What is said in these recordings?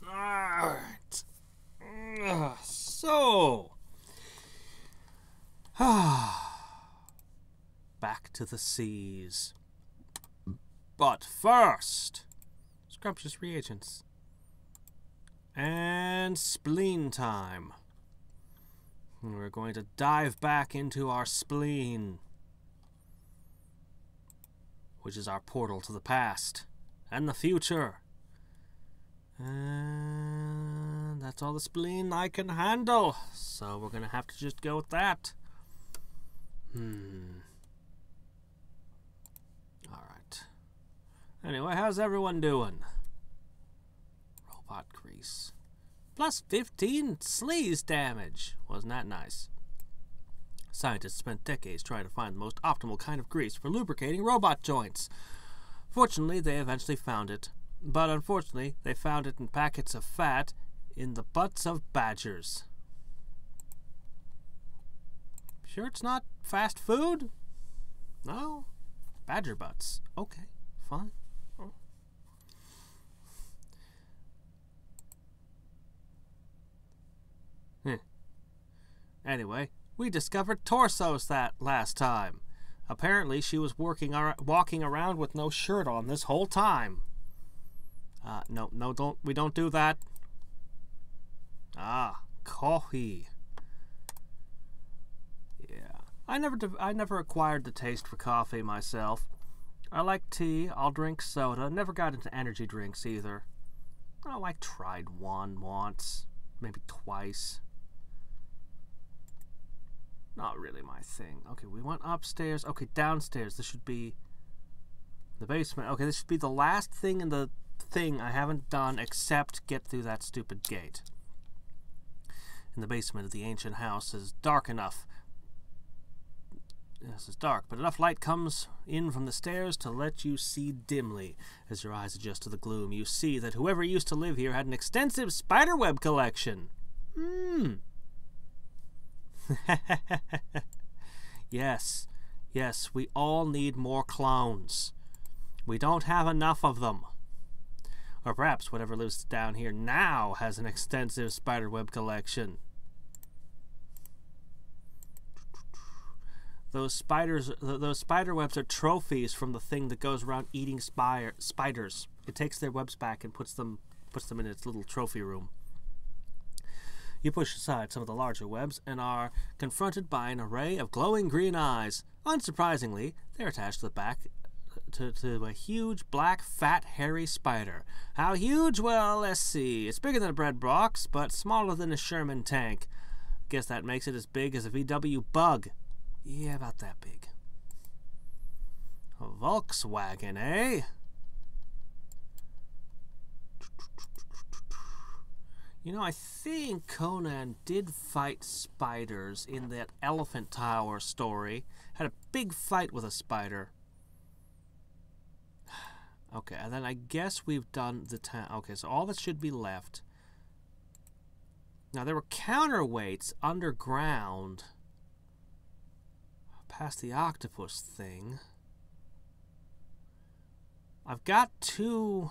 Alright. So. Back to the seas. But first, scrumptious reagents. And spleen time. We're going to dive back into our spleen, which is our portal to the past and the future. And that's all the spleen I can handle. So we're going to have to just go with that. Alright. Anyway, how's everyone doing? Robot grease. Plus 15 sleaze damage. Wasn't that nice? Scientists spent decades trying to find the most optimal kind of grease for lubricating robot joints. Fortunately, they eventually found it. But unfortunately, they found it in packets of fat in the butts of badgers. Sure it's not fast food? No? Badger butts. Okay, fine. Anyway, we discovered Torsos that last time. Apparently, she was walking around with no shirt on this whole time. No, we don't do that. Coffee. Yeah, I never acquired the taste for coffee myself. I like tea. I'll drink soda. Never got into energy drinks either. Oh, I tried one once, maybe twice. Not really my thing. Okay, we went upstairs. Okay, downstairs. This should be the basement. Okay, this should be the last thing in the thing I haven't done except get through that stupid gate. In the basement of the ancient house is dark enough. This is dark, but enough light comes in from the stairs to let you see dimly. As your eyes adjust to the gloom, you see that whoever used to live here had an extensive spiderweb collection. Yes, we all need more clones. We don't have enough of them. Or perhaps whatever lives down here now has an extensive spiderweb collection. Those spider webs are trophies from the thing that goes around eating spiders. It takes their webs back and puts them in its little trophy room. You push aside some of the larger webs and are confronted by an array of glowing green eyes. Unsurprisingly, they're attached to the back to a huge, black, fat, hairy spider. How huge? Well, let's see. It's bigger than a bread box, but smaller than a Sherman tank. Guess that makes it as big as a VW bug. Yeah, about that big. A Volkswagen, eh? You know, I think Conan did fight spiders in that Elephant Tower story. Had a big fight with a spider. Okay, and then I guess we've done the town. Okay, so all that should be left. Now, there were counterweights underground past the octopus thing. I've got two...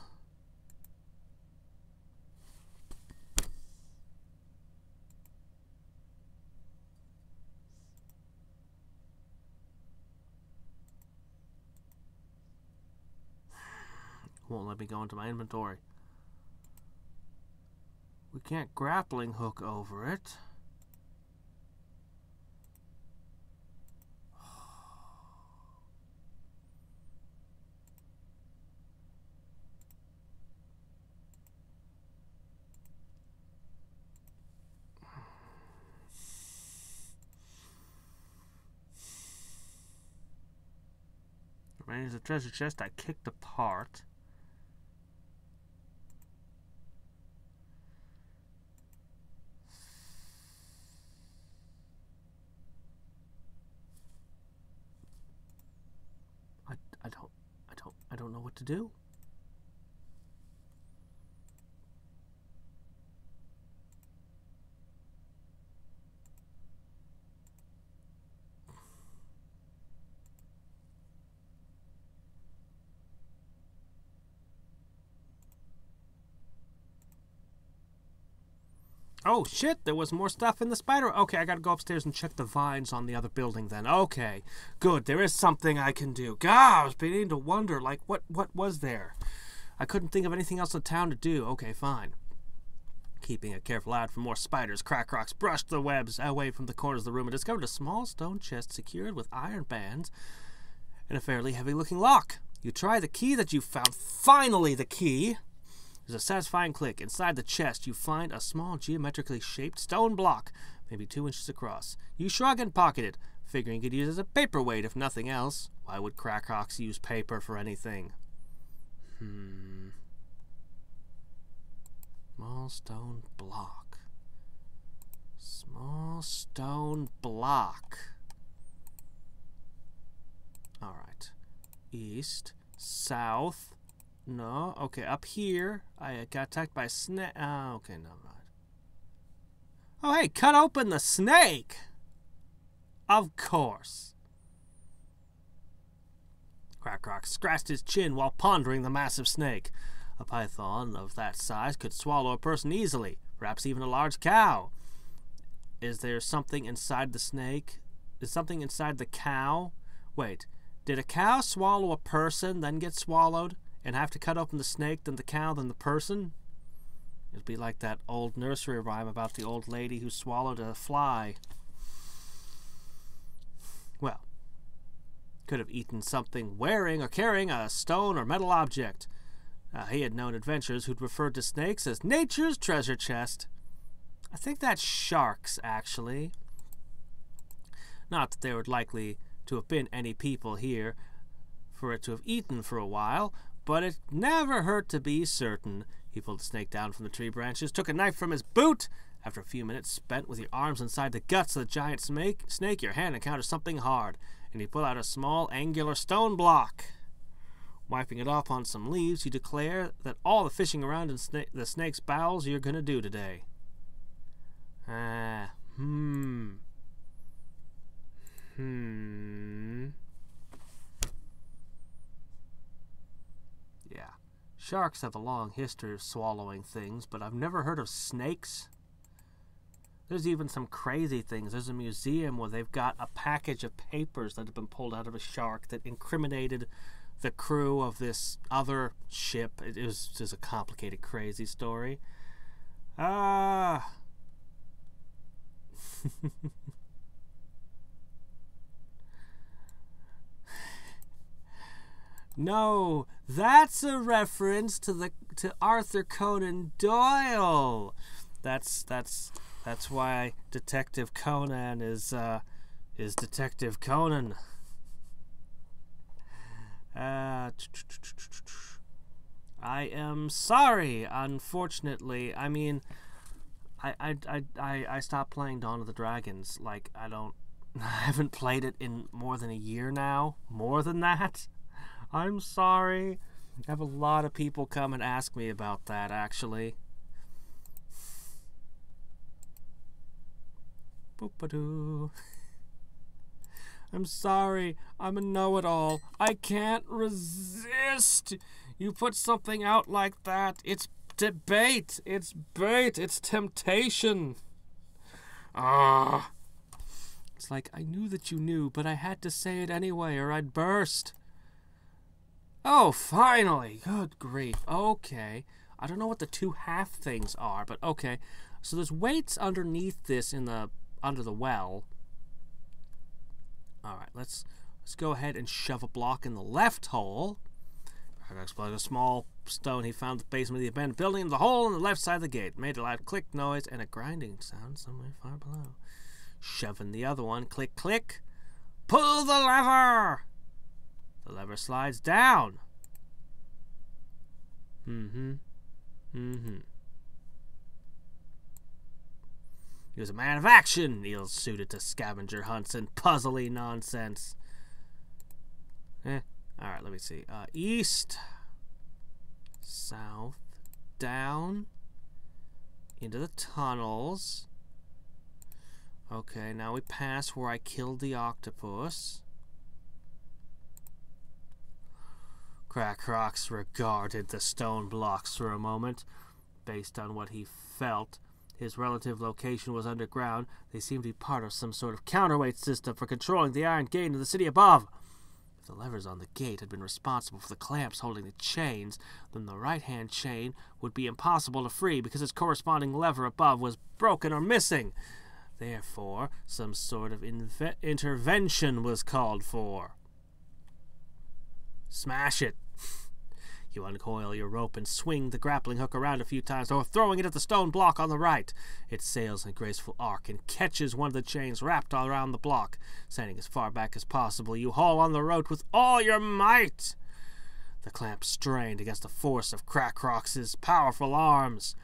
Won't let me go into my inventory. We can't grappling hook over it. Remains a treasure chest I kicked apart. I don't know what to do. Oh, shit, there was more stuff in the spider. Okay, I gotta go upstairs and check the vines on the other building then. Okay, good. There is something I can do. God, I was beginning to wonder, like, what was there? I couldn't think of anything else in town to do. Okay, fine. Keeping a careful eye out for more spiders, Crack-Rocks brushed the webs away from the corners of the room and discovered a small stone chest secured with iron bands and a fairly heavy-looking lock. You try the key that you found. Finally, the key! There's a satisfying click. Inside the chest, you find a small geometrically shaped stone block, maybe 2 inches across. You shrug and pocket it, figuring you could use it as a paperweight if nothing else. Why would Crack-Rocks use paper for anything? Small stone block. Small stone block. Alright. East. South. No. Okay, up here. I got attacked by a snake. Okay, never mind. Oh, hey, cut open the snake! Of course. Crack-Rocks scratched his chin while pondering the massive snake. A python of that size could swallow a person easily, perhaps even a large cow. Is there something inside the snake? Is something inside the cow? Wait, did a cow swallow a person, then get swallowed, and have to cut open the snake, then the cow, then the person? It'd be like that old nursery rhyme about the old lady who swallowed a fly. Well, could have eaten something wearing or carrying a stone or metal object. He had known adventurers who'd referred to snakes as nature's treasure chest. I think that's sharks, actually. Not that there would likely to have been any people here for it to have eaten for a while, but it never hurt to be certain. He pulled the snake down from the tree branches, took a knife from his boot. After a few minutes spent with your arms inside the guts of the giant snake, your hand encounters something hard, and you pull out a small, angular stone block. Wiping it off on some leaves, you declare that all the fishing around in the snake's bowels you're going to do today. Yeah. Sharks have a long history of swallowing things, but I've never heard of snakes. There's even some crazy things. There's a museum where they've got a package of papers that have been pulled out of a shark that incriminated the crew of this other ship. It was just a complicated, crazy story. No, that's a reference to Arthur Conan Doyle. That's why Detective Conan is Detective Conan. I am sorry, unfortunately. I mean, I stopped playing Dawn of the Dragons. Like, I haven't played it in more than a year now. More than that. I'm sorry. I have a lot of people come and ask me about that, actually. Boop-a-doo. I'm sorry. I'm a know-it-all. I can't resist. You put something out like that. It's debate. It's bait. It's temptation. It's like, I knew that you knew, but I had to say it anyway, or I'd burst. Oh, finally. Good grief. Okay. I don't know what the two half things are, but okay. So there's weights underneath this under the well. Alright, let's go ahead and shove a block in the left hole. I exploded a small stone he found at the basement of the abandoned building in the hole on the left side of the gate. Made a loud click noise and a grinding sound somewhere far below. Shoving the other one. Click, click. Pull the lever! The lever slides down. He was a man of action, ill-suited to scavenger hunts and puzzly nonsense. Alright, let me see. East, south, down, into the tunnels. Okay, now we pass where I killed the octopus. Crack-Rocks regarded the stone blocks for a moment. Based on what he felt, His relative location was underground. They seemed to be part of some sort of counterweight system for controlling the iron gate into the city above. If the levers on the gate had been responsible for the clamps holding the chains, then the right-hand chain would be impossible to free because its corresponding lever above was broken or missing. Therefore, some sort of intervention was called for. Smash it. You uncoil your rope and swing the grappling hook around a few times before throwing it at the stone block on the right. It sails in a graceful arc and catches one of the chains wrapped around the block. Standing as far back as possible, you haul on the rope with all your might. The clamp strained against the force of Hadriex' powerful arms,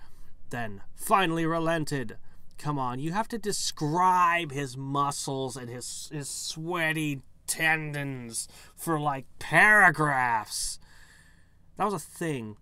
then finally relented. Come on, you have to describe his muscles and his sweaty tendons for like paragraphs. That was a thing.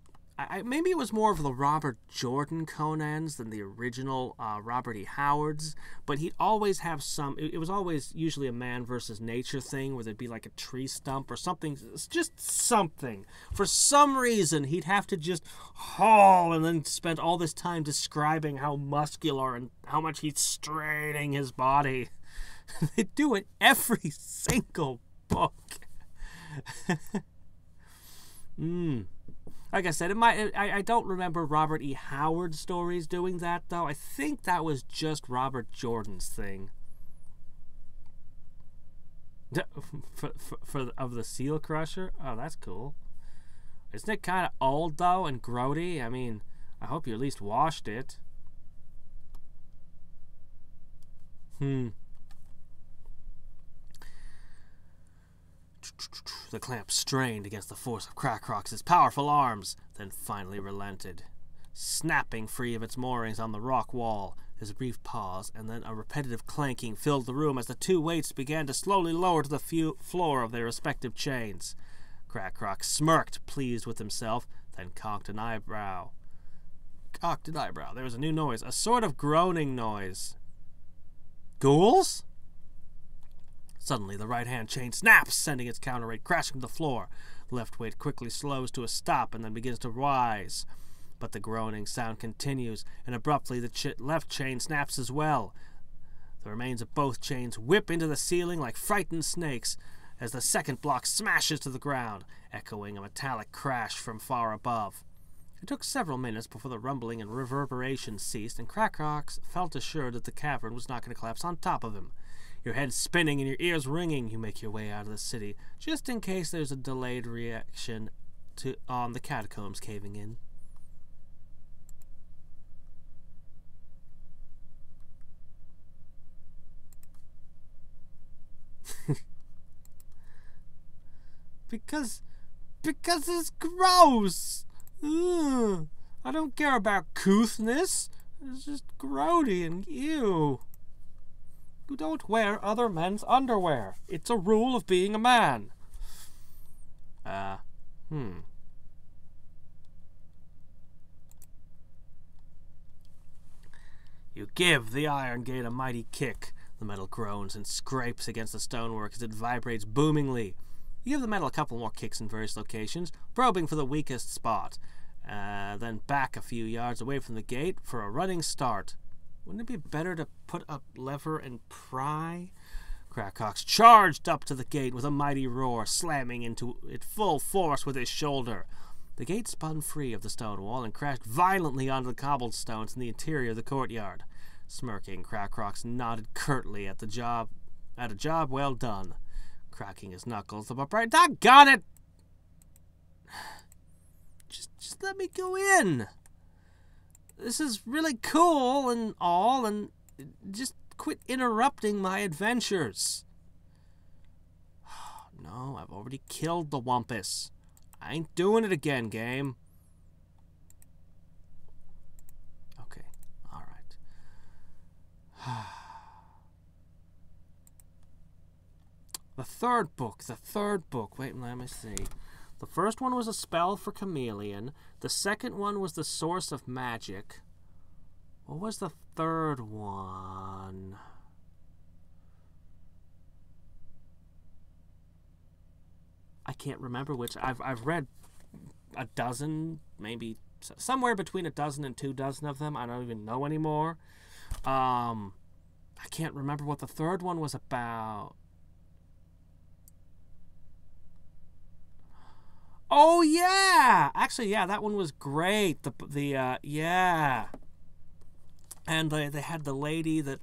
Maybe it was more of the Robert Jordan Conans than the original Robert E. Howard's, but he'd always have some... It was always usually a man versus nature thing where there'd be like a tree stump or something. Just something. For some reason, he'd have to just haul and then spend all this time describing how muscular and how much he's straining his body. They do it every single book. Like I said, I don't remember Robert E. Howard stories doing that, though. I think that was just Robert Jordan's thing. Of the Seal Crusher? Oh, that's cool. Isn't it kind of old, though, and grody? I mean, I hope you at least washed it. The clamp strained against the force of Hadriex' powerful arms, then finally relented. Snapping free of its moorings on the rock wall, there's a brief pause, and then a repetitive clanking filled the room as the two weights began to slowly lower to the floor of their respective chains. Hadriex smirked, pleased with himself, then cocked an eyebrow. There was a new noise, a sort of groaning noise. Ghouls? Suddenly, the right-hand chain snaps, sending its counterweight crashing to the floor. The left weight quickly slows to a stop and then begins to rise. But the groaning sound continues, and abruptly the left chain snaps as well. The remains of both chains whip into the ceiling like frightened snakes as the second block smashes to the ground, echoing a metallic crash from far above. It took several minutes before the rumbling and reverberation ceased, and Hadriex felt assured that the cavern was not going to collapse on top of him. Your head spinning and your ears ringing, you make your way out of the city, just in case there's a delayed reaction on the catacombs caving in. Because it's gross. Ugh. I don't care about couthness. It's just grody and ew. You don't wear other men's underwear. It's a rule of being a man. You give the iron gate a mighty kick. The metal groans and scrapes against the stonework as it vibrates boomingly. You give the metal a couple more kicks in various locations, probing for the weakest spot. Then back a few yards away from the gate for a running start. Wouldn't it be better to put a lever and pry? Hadriex charged up to the gate with a mighty roar, slamming into it full force with his shoulder. The gate spun free of the stone wall and crashed violently onto the cobblestones in the interior of the courtyard. Smirking, Hadriex nodded curtly at a job well done. Cracking his knuckles, the barbarian, doggone it! Just let me go in. This is really cool and all, and just quit interrupting my adventures. No, I've already killed the Wumpus. I ain't doing it again, game. Okay, alright. The third book. Wait, let me see. The first one was a spell for chameleon. The second one was the source of magic. What was the third one? I can't remember which. I've read a dozen, maybe somewhere between 12 and 24 of them. I don't even know anymore. I can't remember what the third one was about. Oh yeah, actually, yeah, that one was great. Yeah, and they had the lady that.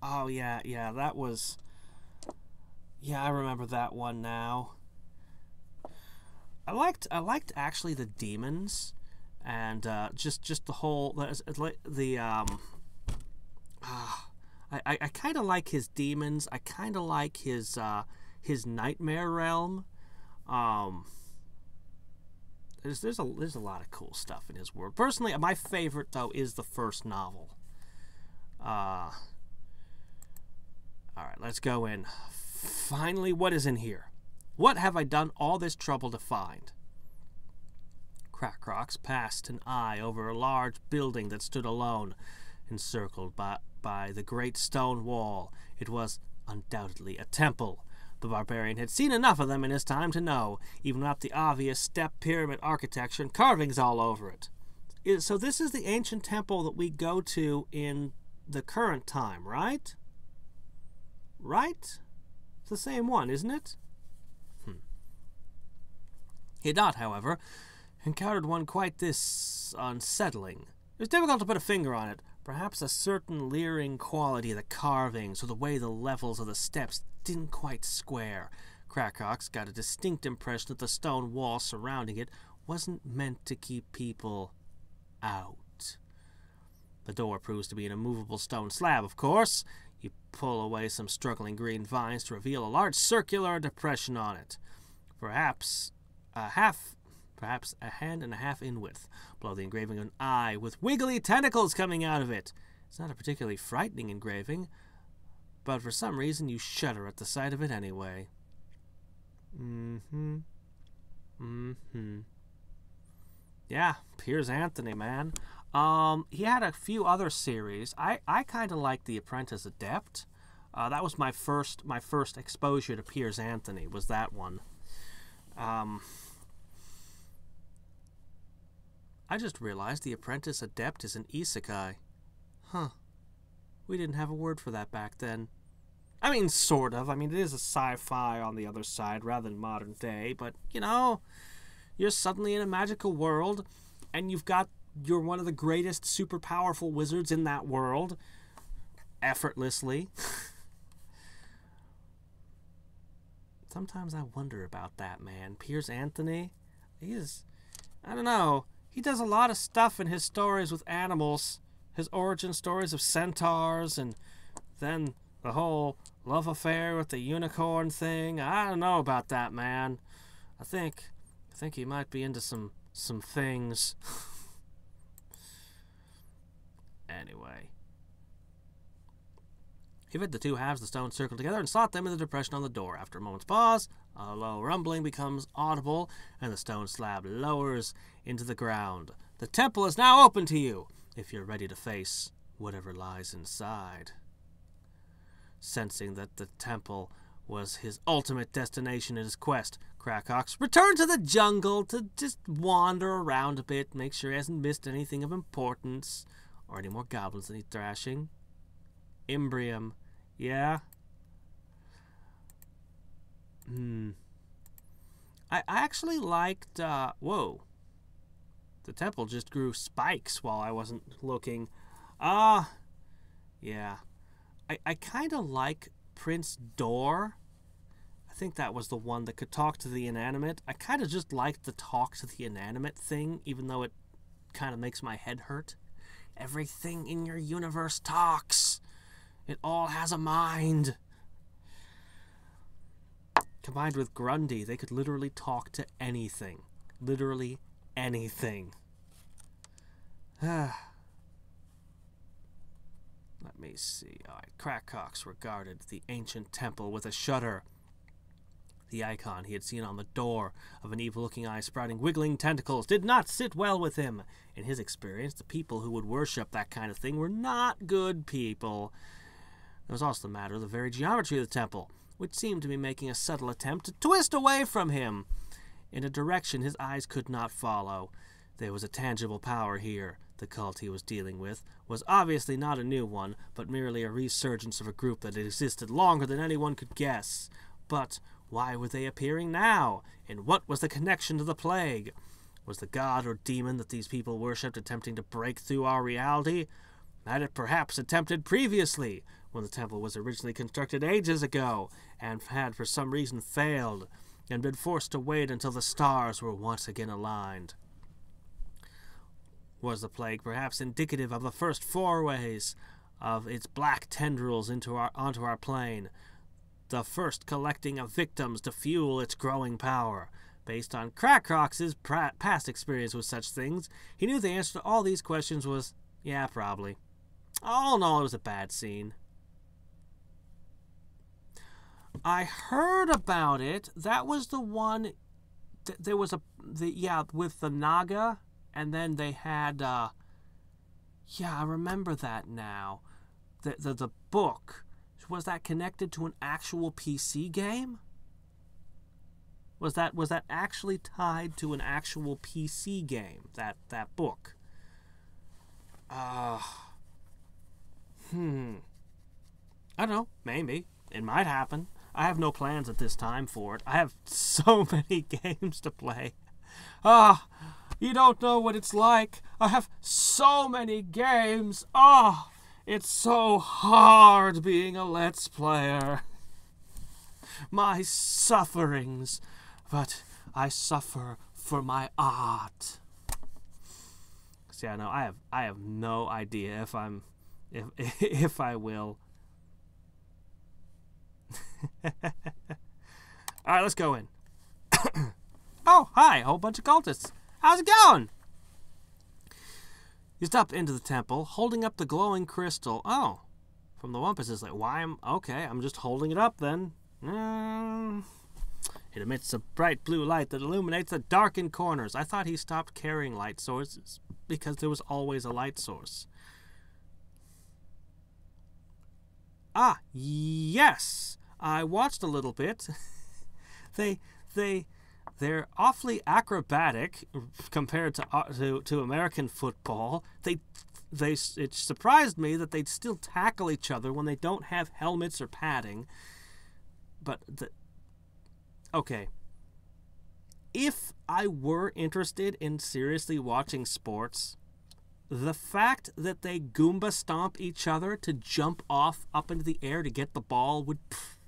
Oh yeah, that was. Yeah, I remember that one now. I liked actually the demons, and just the whole I kind of like his demons. I kind of like his nightmare realm. There's a lot of cool stuff in his world. Personally, my favorite though is the first novel. All right, let's go in. Finally, what is in here? What have I done all this trouble to find? Crackrox passed an eye over a large building that stood alone, encircled by the great stone wall. It was undoubtedly a temple. The barbarian had seen enough of them in his time to know, even without the obvious step pyramid architecture and carvings all over it. So this is the ancient temple that we go to in the current time, right? Right? It's the same one, isn't it? He had not, however, encountered one quite this unsettling. It was difficult to put a finger on it. Perhaps a certain leering quality of the carvings or the way the levels of the steps didn't quite square. Crackrox got a distinct impression that the stone wall surrounding it wasn't meant to keep people out. The door proves to be an immovable stone slab, of course. You pull away some struggling green vines to reveal a large circular depression on it. Perhaps a hand and a half in width, below the engraving of an eye with wiggly tentacles coming out of it. It's not a particularly frightening engraving, but for some reason you shudder at the sight of it anyway. Yeah, Piers Anthony, man. He had a few other series. I kind of liked The Apprentice Adept. That was my first exposure to Piers Anthony, was that one. I just realized The Apprentice Adept is an isekai. Huh. We didn't have a word for that back then. I mean, sort of. I mean, it is a sci-fi on the other side rather than modern day, but, you know, you're suddenly in a magical world, and you're one of the greatest super powerful wizards in that world, effortlessly. Sometimes I wonder about that, man. Piers Anthony, I don't know. He does a lot of stuff in his stories with animals. His origin stories of centaurs, and then the whole love affair with the unicorn thing. I don't know about that, man. I think he might be into some things. Anyway. He fed the two halves of the stone circle together and slot them in the depression on the door. After a moment's pause, a low rumbling becomes audible, and the stone slab lowers into the ground. The temple is now open to you, if you're ready to face whatever lies inside. Sensing that the temple was his ultimate destination in his quest, Crackrox returned to the jungle to just wander around a bit, make sure he hasn't missed anything of importance, or any more goblins that need thrashing. Imbrium. Yeah? I actually liked, whoa. The temple just grew spikes while I wasn't looking. Yeah. I kind of like Prince Dor. I think that was the one that could talk to the inanimate. I kind of just liked the talk to the inanimate thing, even though it kind of makes my head hurt. Everything in your universe talks. It all has a mind. Combined with Grundy, they could literally talk to anything. Literally anything. Let me see. All right. Crackrox regarded the ancient temple with a shudder. The icon he had seen on the door of an evil-looking eye sprouting wiggling tentacles did not sit well with him. In his experience, the people who would worship that kind of thing were not good people. There was also the matter of the very geometry of the temple, which seemed to be making a subtle attempt to twist away from him in a direction his eyes could not follow. There was a tangible power here. The cult he was dealing with was obviously not a new one, but merely a resurgence of a group that had existed longer than anyone could guess. But why were they appearing now? And what was the connection to the plague? Was the god or demon that these people worshipped attempting to break through our reality? Had it perhaps attempted previously, when the temple was originally constructed ages ago, and had for some reason failed, and been forced to wait until the stars were once again aligned? Was the plague perhaps indicative of the first forays of its black tendrils onto our plane, the first collecting of victims to fuel its growing power? Based on Crackrox's past experience with such things, he knew the answer to all these questions was, yeah, probably. All in all, it was a bad scene. I heard about it. That was the one. There was with the Naga, and then they had. I remember that now. The book, was that connected to an actual PC game? Was that actually tied to an actual PC game? That book. I don't know. Maybe it might happen. I have no plans at this time for it. I have so many games to play. You don't know what it's like. I have so many games. It's so hard being a Let's Player. My sufferings. But I suffer for my art. See, I know I have no idea if I will. Alright, let's go in. Oh, hi, a whole bunch of cultists. How's it going? You step into the temple, holding up the glowing crystal. Oh, from the Wumpus is like, I'm just holding it up then. It emits a bright blue light that illuminates the darkened corners. I thought he stopped carrying light sources because there was always a light source. Yes. I watched a little bit. They're awfully acrobatic compared to American football. It surprised me that they'd still tackle each other when they don't have helmets or padding. But okay. If I were interested in seriously watching sports, the fact that they Goomba stomp each other to jump off up into the air to get the ball would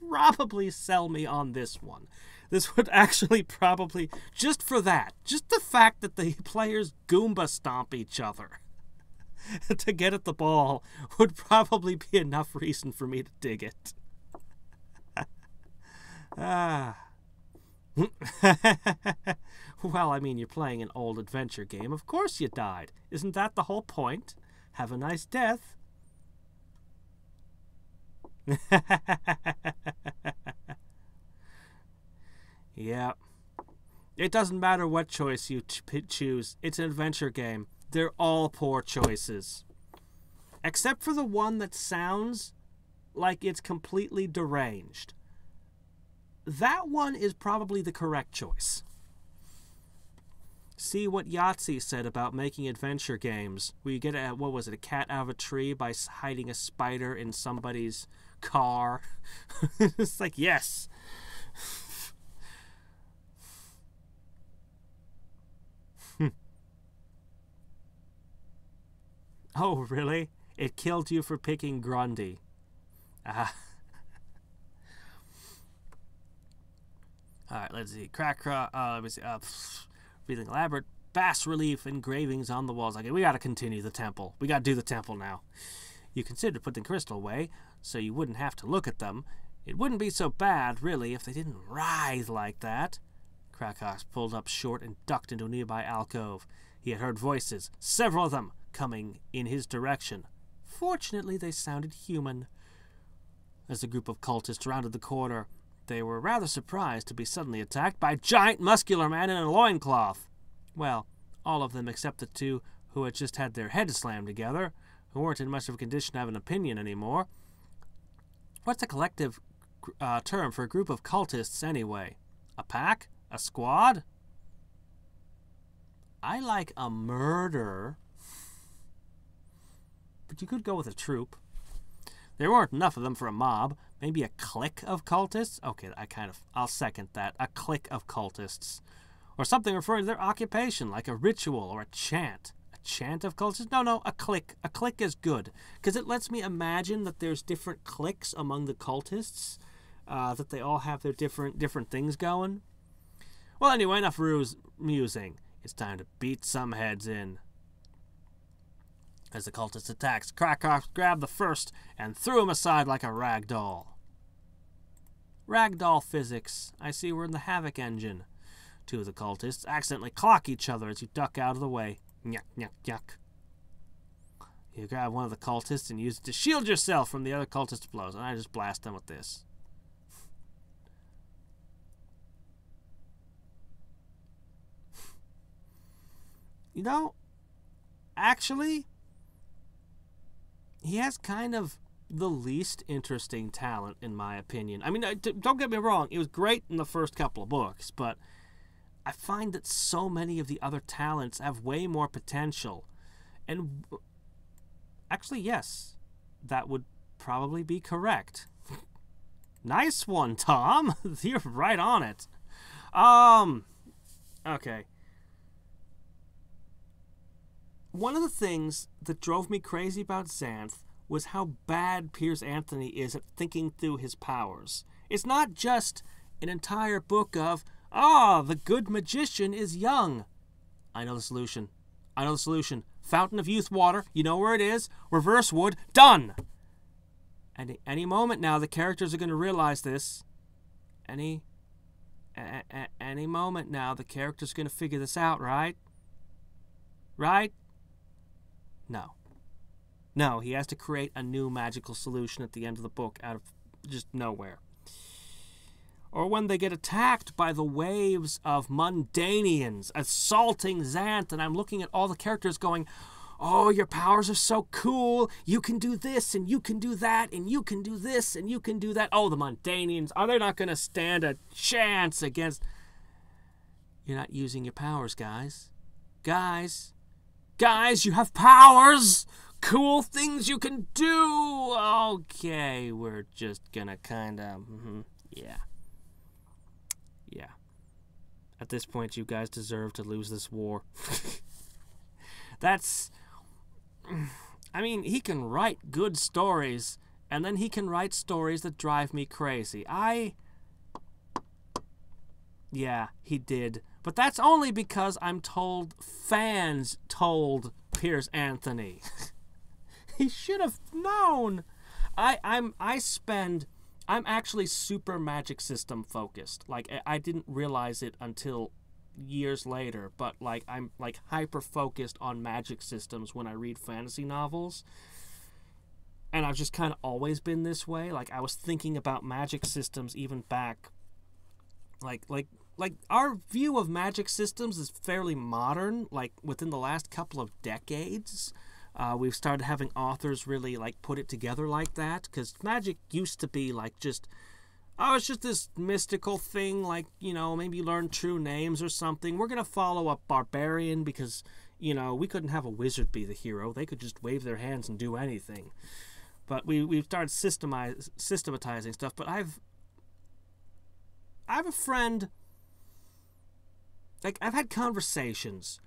probably sell me on this one. This would actually probably, just for that, just the fact that the players Goomba stomp each other to get at the ball would probably be enough reason for me to dig it. Well, I mean, you're playing an old adventure game. Of course you died. Isn't that the whole point? Have a nice death. Yeah. It doesn't matter what choice you choose. It's an adventure game. They're all poor choices. Except for the one that sounds like it's completely deranged. That one is probably the correct choice. See what Yahtzee said about making adventure games, where you get a cat out of a tree by hiding a spider in somebody's car. It's like, yes. Oh, really? It killed you for picking Grundy. Alright, let's see. Let me see. Breathing elaborate bas-relief engravings on the walls. Okay, we gotta continue the temple. We gotta do the temple now. You considered putting crystal away, so you wouldn't have to look at them. It wouldn't be so bad, really, if they didn't writhe like that. Crackrox pulled up short and ducked into a nearby alcove. He had heard voices, several of them, coming in his direction. Fortunately, they sounded human. As the group of cultists rounded the corner, they were rather surprised to be suddenly attacked by a giant muscular man in a loincloth. Well, all of them except the two who had just had their heads slammed together, who weren't in much of a condition to have an opinion anymore. What's a collective term for a group of cultists, anyway? A pack? A squad? I like a murder. But you could go with a troop. There weren't enough of them for a mob. Maybe a clique of cultists? Okay, I'll second that. A clique of cultists. Or something referring to their occupation, like a ritual or a chant. A chant of cultists? No, a clique. A clique is good. Because it lets me imagine that there's different cliques among the cultists. That they all have their different things going. Well, anyway, enough musing. It's time to beat some heads in. As the cultist attacks, Krakoff grabbed the first and threw him aside like a rag doll. Ragdoll physics. I see we're in the Havoc engine. Two of the cultists accidentally clock each other as you duck out of the way. Yuck, yuck, yuck. You grab one of the cultists and use it to shield yourself from the other cultist's blows, and I just blast them with this. You know, actually, he has kind of the least interesting talent, in my opinion. I mean, don't get me wrong, it was great in the first couple of books, but I find that so many of the other talents have way more potential. And actually, yes, that would probably be correct. Nice one, Tom. You're right on it. Okay. One of the things that drove me crazy about Xanth was how bad Piers Anthony is at thinking through his powers. It's not just an entire book of, the good magician is young. I know the solution. Fountain of youth water, you know where it is. Reverse wood, done! And any moment now, the characters are going to realize this. Any moment now, the characters are going to figure this out, right? Right? No, he has to create a new magical solution at the end of the book out of just nowhere. Or when they get attacked by the waves of Mundanians assaulting Xanth, and I'm looking at all the characters going, oh, your powers are so cool, you can do this, and you can do that, and you can do this, and you can do that. Oh, the Mundanians, are they not going to stand a chance against... You're not using your powers, guys. Guys, you have powers! Cool things you can do! Okay, we're just gonna kinda... Yeah. At this point, you guys deserve to lose this war. That's... I mean, he can write good stories, and then he can write stories that drive me crazy. Yeah, he did. But that's only because I'm told fans told Piers Anthony. He should have known. I'm actually super magic system focused. Like, I didn't realize it until years later, but like I'm like hyper focused on magic systems when I read fantasy novels. And I've just kind of always been this way. Like, I was thinking about magic systems even back like our view of magic systems is fairly modern, like within the last couple of decades. We've started having authors really like put it together like that, because magic used to be like just, it's just this mystical thing, like, you know, maybe learn true names or something. We're going to follow a barbarian because, you know, we couldn't have a wizard be the hero. They could just wave their hands and do anything. But we've started systematizing stuff. But I have a friend, like, I've had conversations.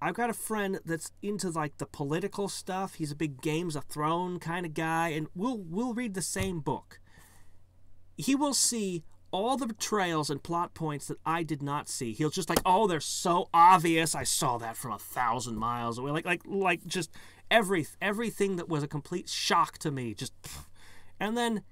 I've got a friend that's into like the political stuff. He's a big Games of Thrones kind of guy, and we'll read the same book. He will see all the betrayals and plot points that I did not see. He'll just like, oh, they're so obvious. I saw that from 1,000 miles away. Like just everything that was a complete shock to me. Just, and then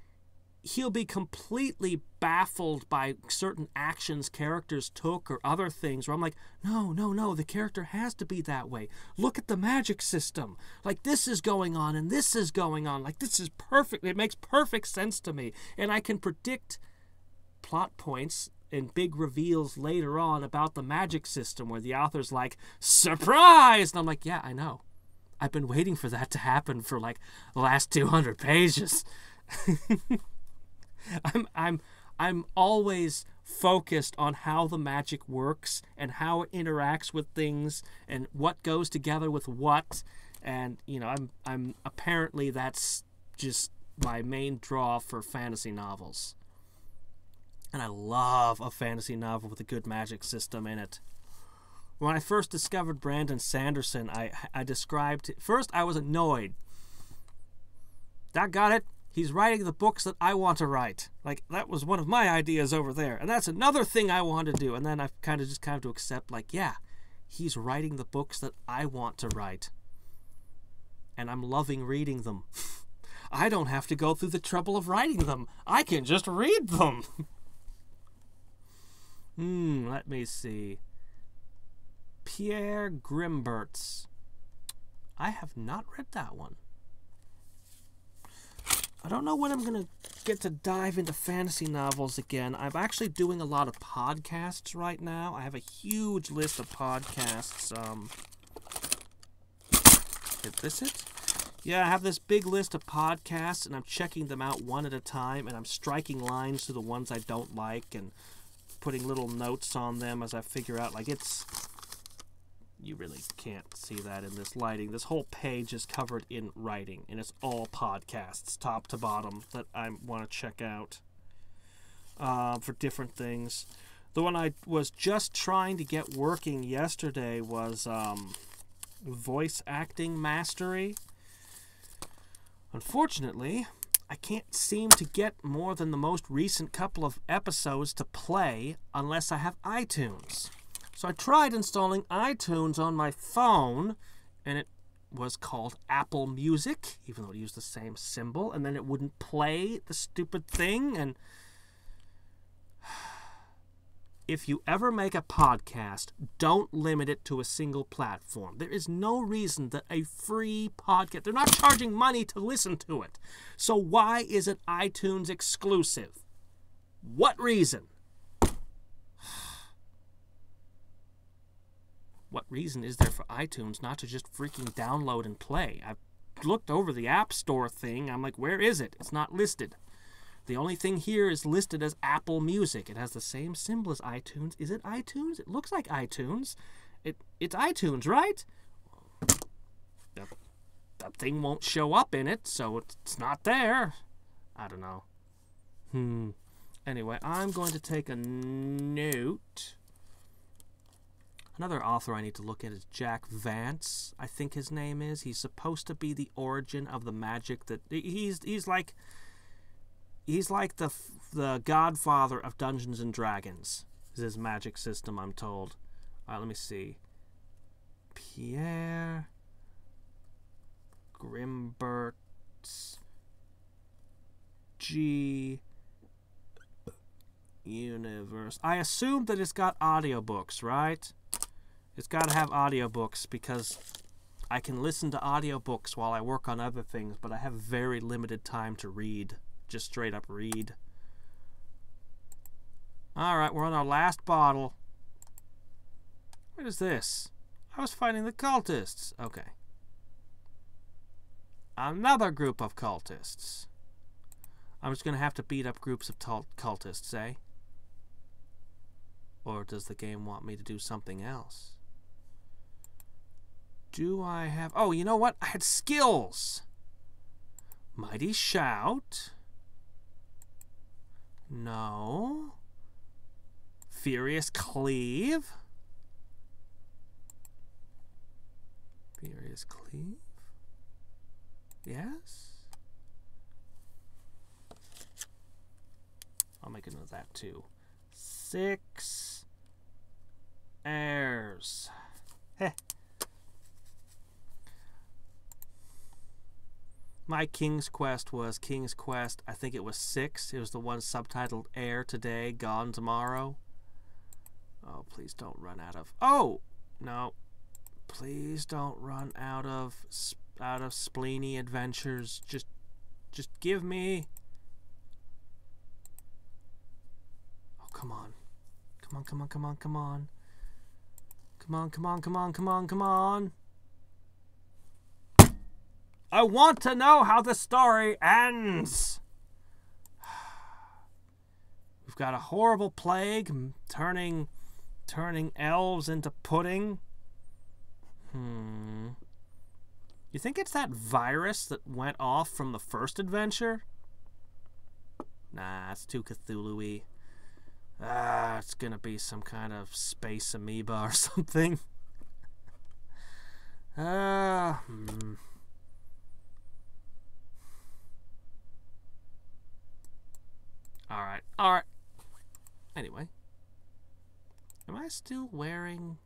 he'll be completely baffled by certain actions characters took or other things where I'm like, no, the character has to be that way. Look at the magic system. Like, this is going on and this is going on. Like, this is perfect. It makes perfect sense to me. And I can predict plot points and big reveals later on about the magic system where the author's like, surprise! And I'm like, yeah, I know. I've been waiting for that to happen for like the last 200 pages. I'm always focused on how the magic works and how it interacts with things and what goes together with what. And, you know, I'm apparently that's just my main draw for fantasy novels. And I love a fantasy novel with a good magic system in it. When I first discovered Brandon Sanderson, I described... First, I was annoyed. That got it. He's writing the books that I want to write. Like, that was one of my ideas over there. And that's another thing I want to do. And then I've kind of to accept, like, yeah, he's writing the books that I want to write. And I'm loving reading them. I don't have to go through the trouble of writing them. I can just read them. Let me see. Pierre Grimbert's. I have not read that one. I don't know when I'm going to get to dive into fantasy novels again. I'm actually doing a lot of podcasts right now. I have a huge list of podcasts. Is this it? Yeah, I have this big list of podcasts, and I'm checking them out one at a time, and I'm striking lines to the ones I don't like and putting little notes on them as I figure out, like, it's... You really can't see that in this lighting. This whole page is covered in writing, and it's all podcasts, top to bottom, that I want to check out for different things. The one I was just trying to get working yesterday was Voice Acting Mastery. Unfortunately, I can't seem to get more than the most recent couple of episodes to play unless I have iTunes. So I tried installing iTunes on my phone, and it was called Apple Music, even though it used the same symbol, and then it wouldn't play the stupid thing. And if you ever make a podcast, don't limit it to a single platform. There is no reason that a free podcast... They're not charging money to listen to it. So why is it iTunes exclusive? What reason? What reason is there for iTunes not to just freaking download and play? I've looked over the App Store thing. I'm like, where is it? It's not listed. The only thing here is listed as Apple Music. It has the same symbol as iTunes. Is it iTunes? It looks like iTunes. It's iTunes, right? That thing won't show up in it, so it's not there. I don't know. Anyway, I'm going to take a note. Another author I need to look at is Jack Vance, I think his name is. He's supposed to be the origin of the magic that... He's like the godfather of Dungeons and Dragons. Is his magic system, I'm told. All right, let me see. Pierre Grimbert's G Universe. I assume that it's got audiobooks, right? It's got to have audiobooks because I can listen to audiobooks while I work on other things, but I have very limited time to read. Just straight up read. Alright, we're on our last bottle. What is this? I was fighting the cultists. Okay. Another group of cultists. I'm just going to have to beat up groups of cultists, eh? Or does the game want me to do something else? Do I have... Oh, you know what? I had skills. Mighty Shout. No. Furious Cleave. Furious Cleave. Yes. I'll make a note of that too. 6 heirs. Heh. My King's Quest was King's Quest, I think it was 6. It was the one subtitled Heir Today, Gone Tomorrow. Oh, please don't run out of... Oh! No. Please don't run out of spleeny adventures. Just give me... Oh, come on. Come on, come on, come on, come on. Come on, come on, come on, come on, come on. I want to know how the story ends. We've got a horrible plague turning elves into pudding. You think it's that virus that went off from the first adventure? Nah, it's too Cthulhu-y. It's gonna be some kind of space amoeba or something. Alright. Anyway. Am I still wearing...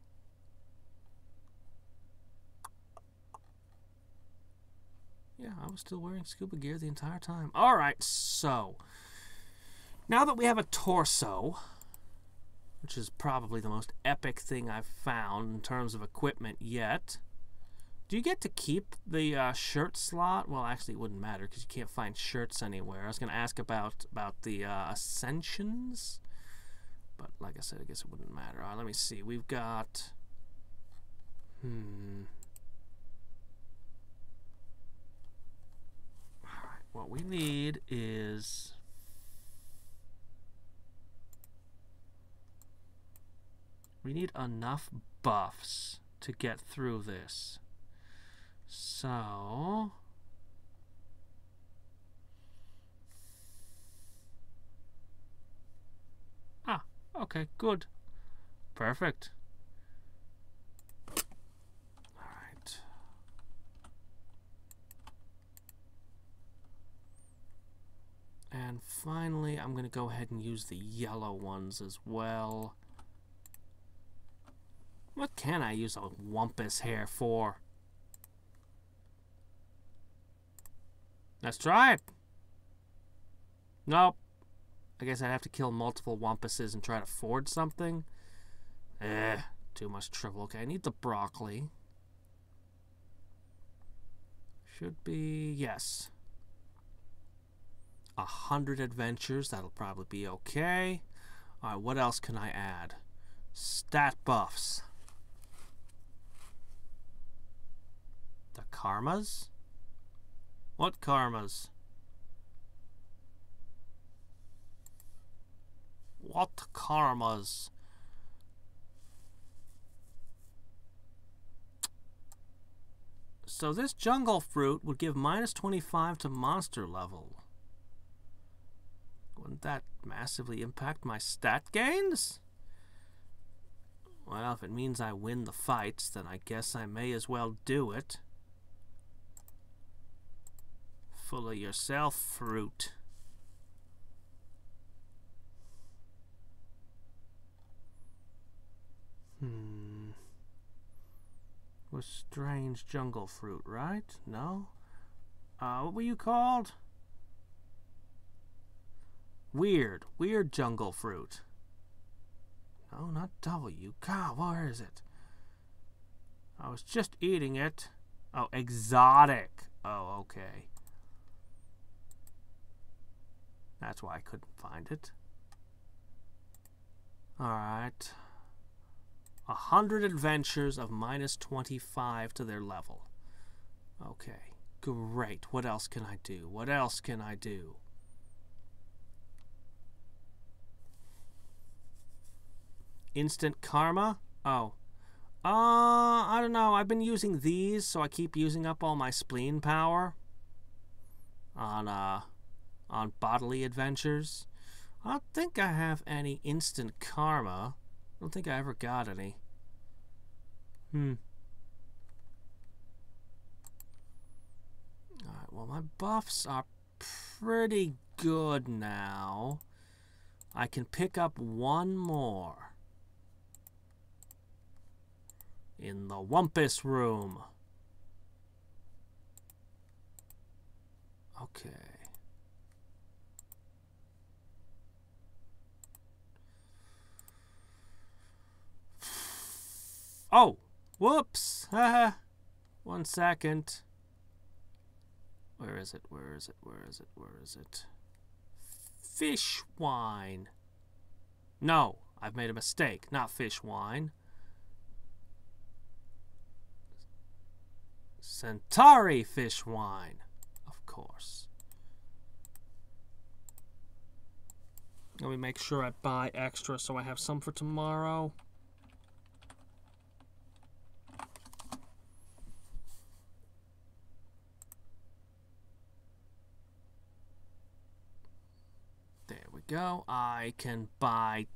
Yeah, I was still wearing scuba gear the entire time. Alright, so... Now that we have a torso, which is probably the most epic thing I've found in terms of equipment yet, do you get to keep the shirt slot? Well, actually, it wouldn't matter because you can't find shirts anywhere. I was going to ask about the ascensions, but like I said, I guess it wouldn't matter. All right, let me see. We've got... All right, what we need is... We need enough buffs to get through this. So... okay, good. Perfect. Alright. And finally, I'm going to go ahead and use the yellow ones as well. What can I use a wumpus hair for? Let's try it. Nope. I guess I'd have to kill multiple wumpuses and try to forge something. Too much trouble. Okay, I need the broccoli. Should be, yes. 100 adventures. That'll probably be okay. Alright, what else can I add? Stat buffs. The karmas? What karmas? What karmas? So this jungle fruit would give -25 to monster level. Wouldn't that massively impact my stat gains? Well, if it means I win the fights, then I guess I may as well do it. Full of yourself, fruit. Was strange jungle fruit, right? No? What were you called? Weird jungle fruit. No, not W. God, where is it? I was just eating it. Oh, exotic. Oh, okay. That's why I couldn't find it. Alright. 100 adventures of -25 to their level. Okay, great. What else can I do? What else can I do? Instant karma? Oh. I don't know. I've been using these, so I keep using up all my spleen power on bodily adventures. I don't think I have any instant karma. I don't think I ever got any. Alright, well, my buffs are pretty good now. I can pick up one more. In the Wumpus room. Okay. Oh, whoops. 1 second. Where is it? Where is it? Where is it? Where is it? Fish wine. No, I've made a mistake. Not fish wine. Centauri fish wine. Of course. Let me make sure I buy extra so I have some for tomorrow. There we go. I can buy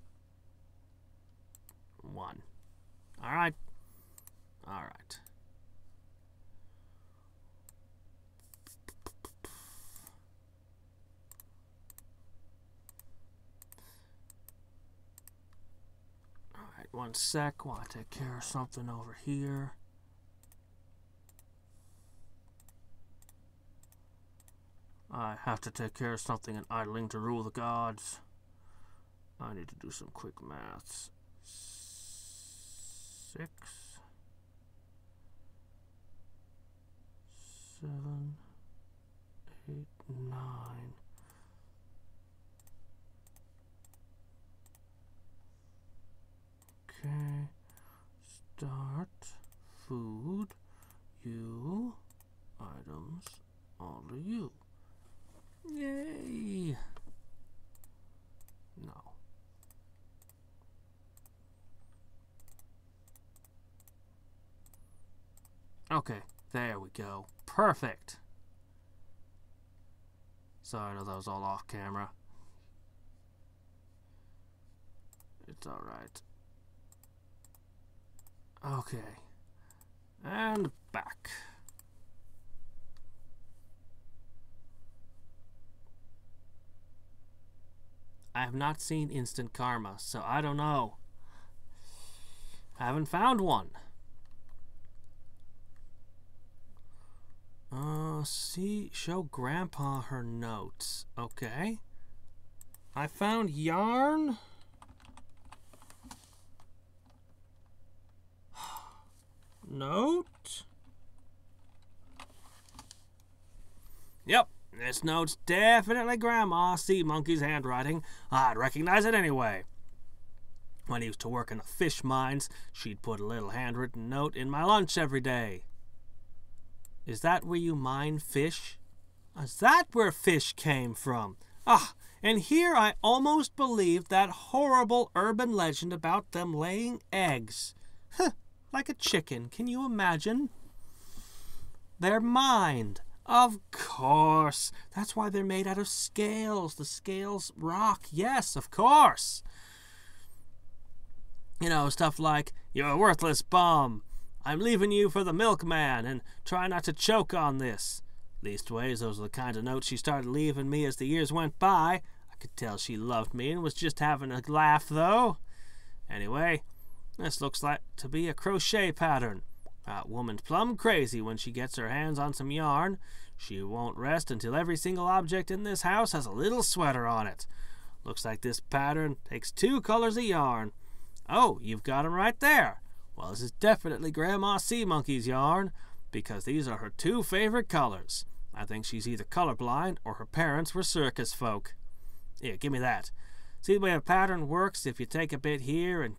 one. All right. All right. All right, one sec while I take care of something over here. I have to take care of something in idling to rule the gods. I need to do some quick maths. 6, 7, 8, 9. Okay. Start. Food. You. Items. All of you. Yay! No. Okay, there we go. Perfect. Sorry, I know that was all off camera. It's alright. Okay. And back. I have not seen instant karma, so I don't know. I haven't found one. Show Grandpa her notes. Okay. I found yarn. Note. Yep, this note's definitely Grandma Sea Monkey's handwriting. I'd recognize it anyway. When I used to work in the fish mines, she'd put a little handwritten note in my lunch every day. Is that where you mine fish? Is that where fish came from? Ah, and here I almost believed that horrible urban legend about them laying eggs. Huh, like a chicken, can you imagine? They're mined. Of course. That's why they're made out of scales. The scales rock. Yes, of course. You know, stuff like, "You're a worthless bum. I'm leaving you for the milkman, and try not to choke on this." Leastways, those are the kind of notes she started leaving me as the years went by. I could tell she loved me and was just having a laugh, though. Anyway, this looks like to be a crochet pattern. That woman's plumb crazy when she gets her hands on some yarn. She won't rest until every single object in this house has a little sweater on it. Looks like this pattern takes 2 colors of yarn. Oh, you've got 'em right there. Well, this is definitely Grandma Sea Monkey's yarn, because these are her 2 favorite colors. I think she's either colorblind or her parents were circus folk. Here, give me that. See the way a pattern works? If you take a bit here and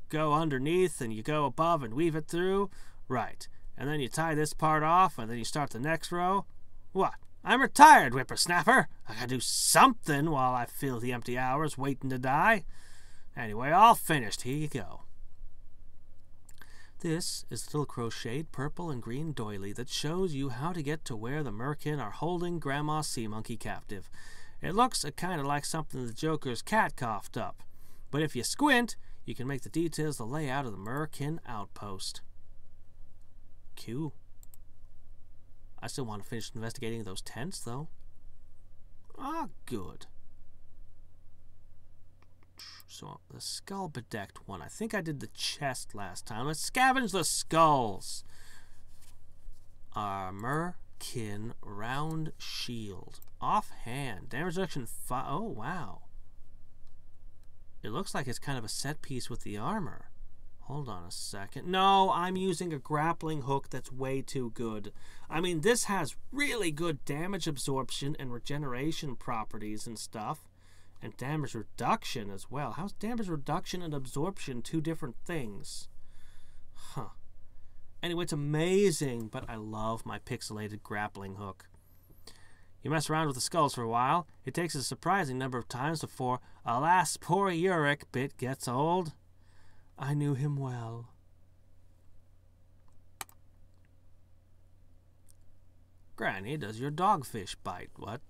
go underneath and you go above and weave it through? Right. And then you tie this part off and then you start the next row? What? I'm retired, whippersnapper. I gotta do something while I fill the empty hours waiting to die. Anyway, all finished. Here you go. This is a little crocheted purple and green doily that shows you how to get to where the merkin are holding Grandma Sea Monkey captive. It looks kind of like something the Joker's cat coughed up. But if you squint, you can make the details the layout of the merkin outpost. Cool. I still want to finish investigating those tents, though. Ah, good. So, the skull-bedecked one. I think I did the chest last time. Let's scavenge the skulls. Armor, kin, round shield. Offhand. Damage reduction 5. Oh, wow. It looks like it's kind of a set piece with the armor. Hold on a second. No, I'm using a grappling hook that's way too good. I mean, this has really good damage absorption and regeneration properties and stuff. And damage reduction as well. How's damage reduction and absorption 2 different things? Huh. Anyway, it's amazing, but I love my pixelated grappling hook. You mess around with the skulls for a while. It takes a surprising number of times before, alas, poor Uric bit gets old. I knew him well. Granny, does your dogfish bite? What?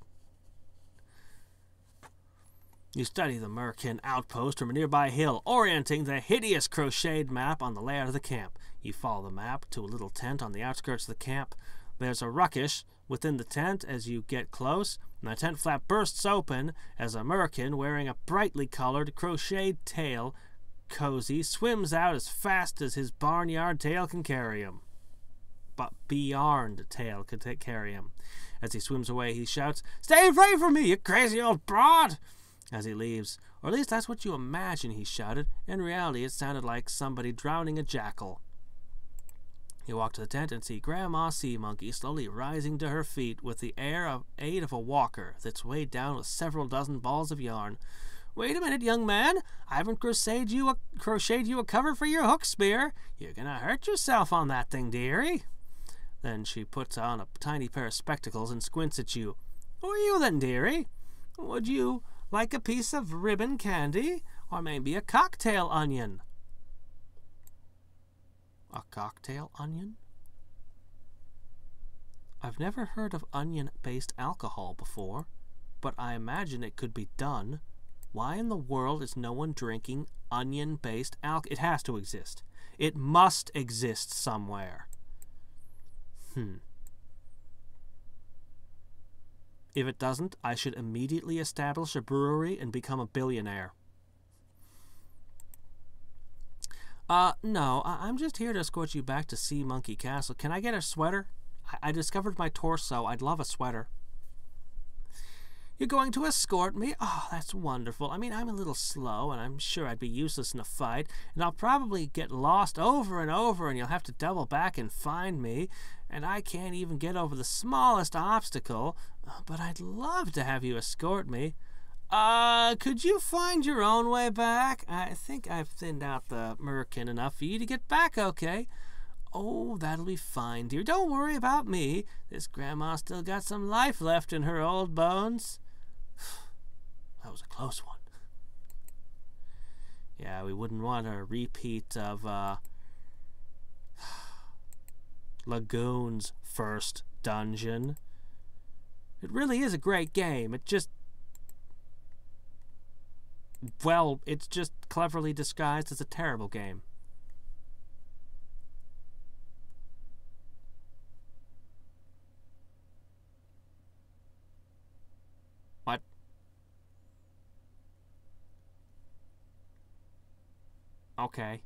You study the Merkin outpost from a nearby hill, orienting the hideous crocheted map on the layout of the camp. You follow the map to a little tent on the outskirts of the camp. There's a ruckus within the tent as you get close, and the tent flap bursts open as a Merkin wearing a brightly colored crocheted tail cozy swims out as fast as his barnyard tail can carry him. But beyond tail could carry him. As he swims away, he shouts, "Stay away from me, you crazy old broad!" as he leaves. Or at least that's what you imagine he shouted. In reality, it sounded like somebody drowning a jackal. You walk to the tent and see Grandma Sea Monkey slowly rising to her feet with the aid of a walker that's weighed down with several dozen balls of yarn. "Wait a minute, young man. I haven't crocheted you a cover for your hook spear. You're gonna hurt yourself on that thing, dearie." Then she puts on a tiny pair of spectacles and squints at you. "Who are you then, dearie? Would you like a piece of ribbon candy, or maybe a cocktail onion?" A cocktail onion? I've never heard of onion-based alcohol before, but I imagine it could be done. Why in the world is no one drinking onion-based alcohol? It has to exist. It must exist somewhere. If it doesn't, I should immediately establish a brewery and become a billionaire. No, I'm just here to escort you back to Sea Monkey Castle. Can I get a sweater? I discovered my torso. I'd love a sweater. You're going to escort me? Oh, that's wonderful. I mean, I'm a little slow, and I'm sure I'd be useless in a fight, and I'll probably get lost over and over, and you'll have to double back and find me, and I can't even get over the smallest obstacle, but I'd love to have you escort me. Could you find your own way back? I think I've thinned out the Merkin enough for you to get back okay. Oh, that'll be fine, dear. Don't worry about me. This grandma's still got some life left in her old bones. That was a close one. Yeah, we wouldn't want a repeat of Lagoon's first dungeon. It really is a great game. It just... well, it's just cleverly disguised as a terrible game. What? Okay.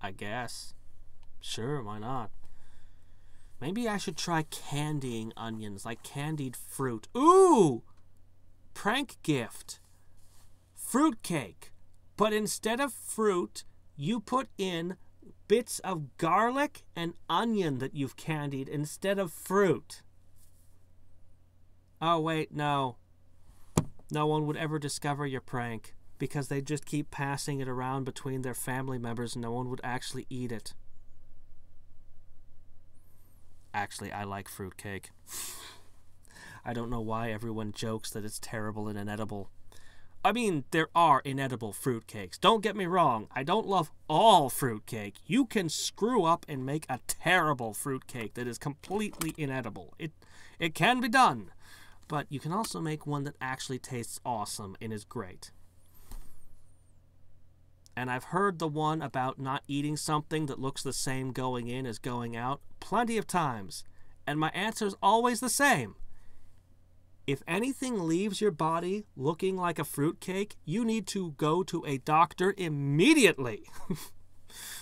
I guess. Sure, why not? Maybe I should try candying onions, like candied fruit. Ooh! Prank gift. Fruitcake. But instead of fruit, you put in bits of garlic and onion that you've candied instead of fruit. Oh, wait, no. No one would ever discover your prank because they just keep passing it around between their family members and no one would actually eat it. Actually, I like fruitcake. I don't know why everyone jokes that it's terrible and inedible. I mean, there are inedible fruitcakes. Don't get me wrong. I don't love all fruitcake. You can screw up and make a terrible fruitcake that is completely inedible. It can be done. But you can also make one that actually tastes awesome and is great. And I've heard the one about not eating something that looks the same going in as going out plenty of times. And my answer is always the same. If anything leaves your body looking like a fruitcake, you need to go to a doctor immediately.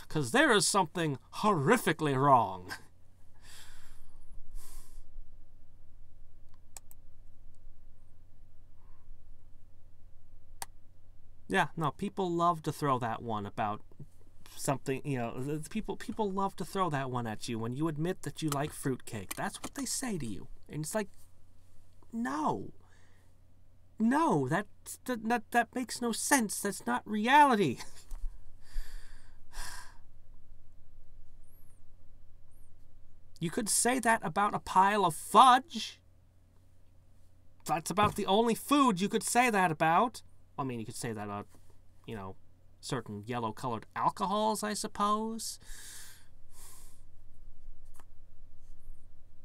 Because there is something horrifically wrong. Yeah, no, people love to throw that one about something, you know, people love to throw that one at you when you admit that you like fruitcake. That's what they say to you. And it's like, no, that makes no sense. That's not reality. You could say that about a pile of fudge. That's about the only food you could say that about. I mean, you could say that about, you know, certain yellow-colored alcohols, I suppose.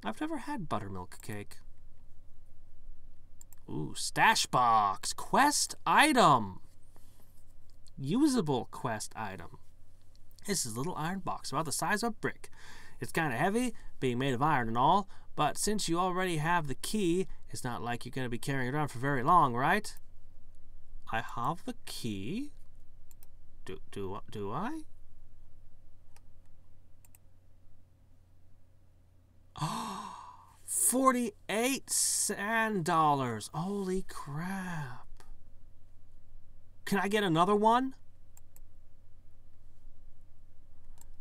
I've never had buttermilk cake. Ooh, stash box. Quest item. Usable quest item. This is a little iron box about the size of a brick. It's kind of heavy, being made of iron and all, but since you already have the key, it's not like you're going to be carrying it around for very long, right? I have the key? Do I? Oh, 48 sand dollars. Holy crap. Can I get another one?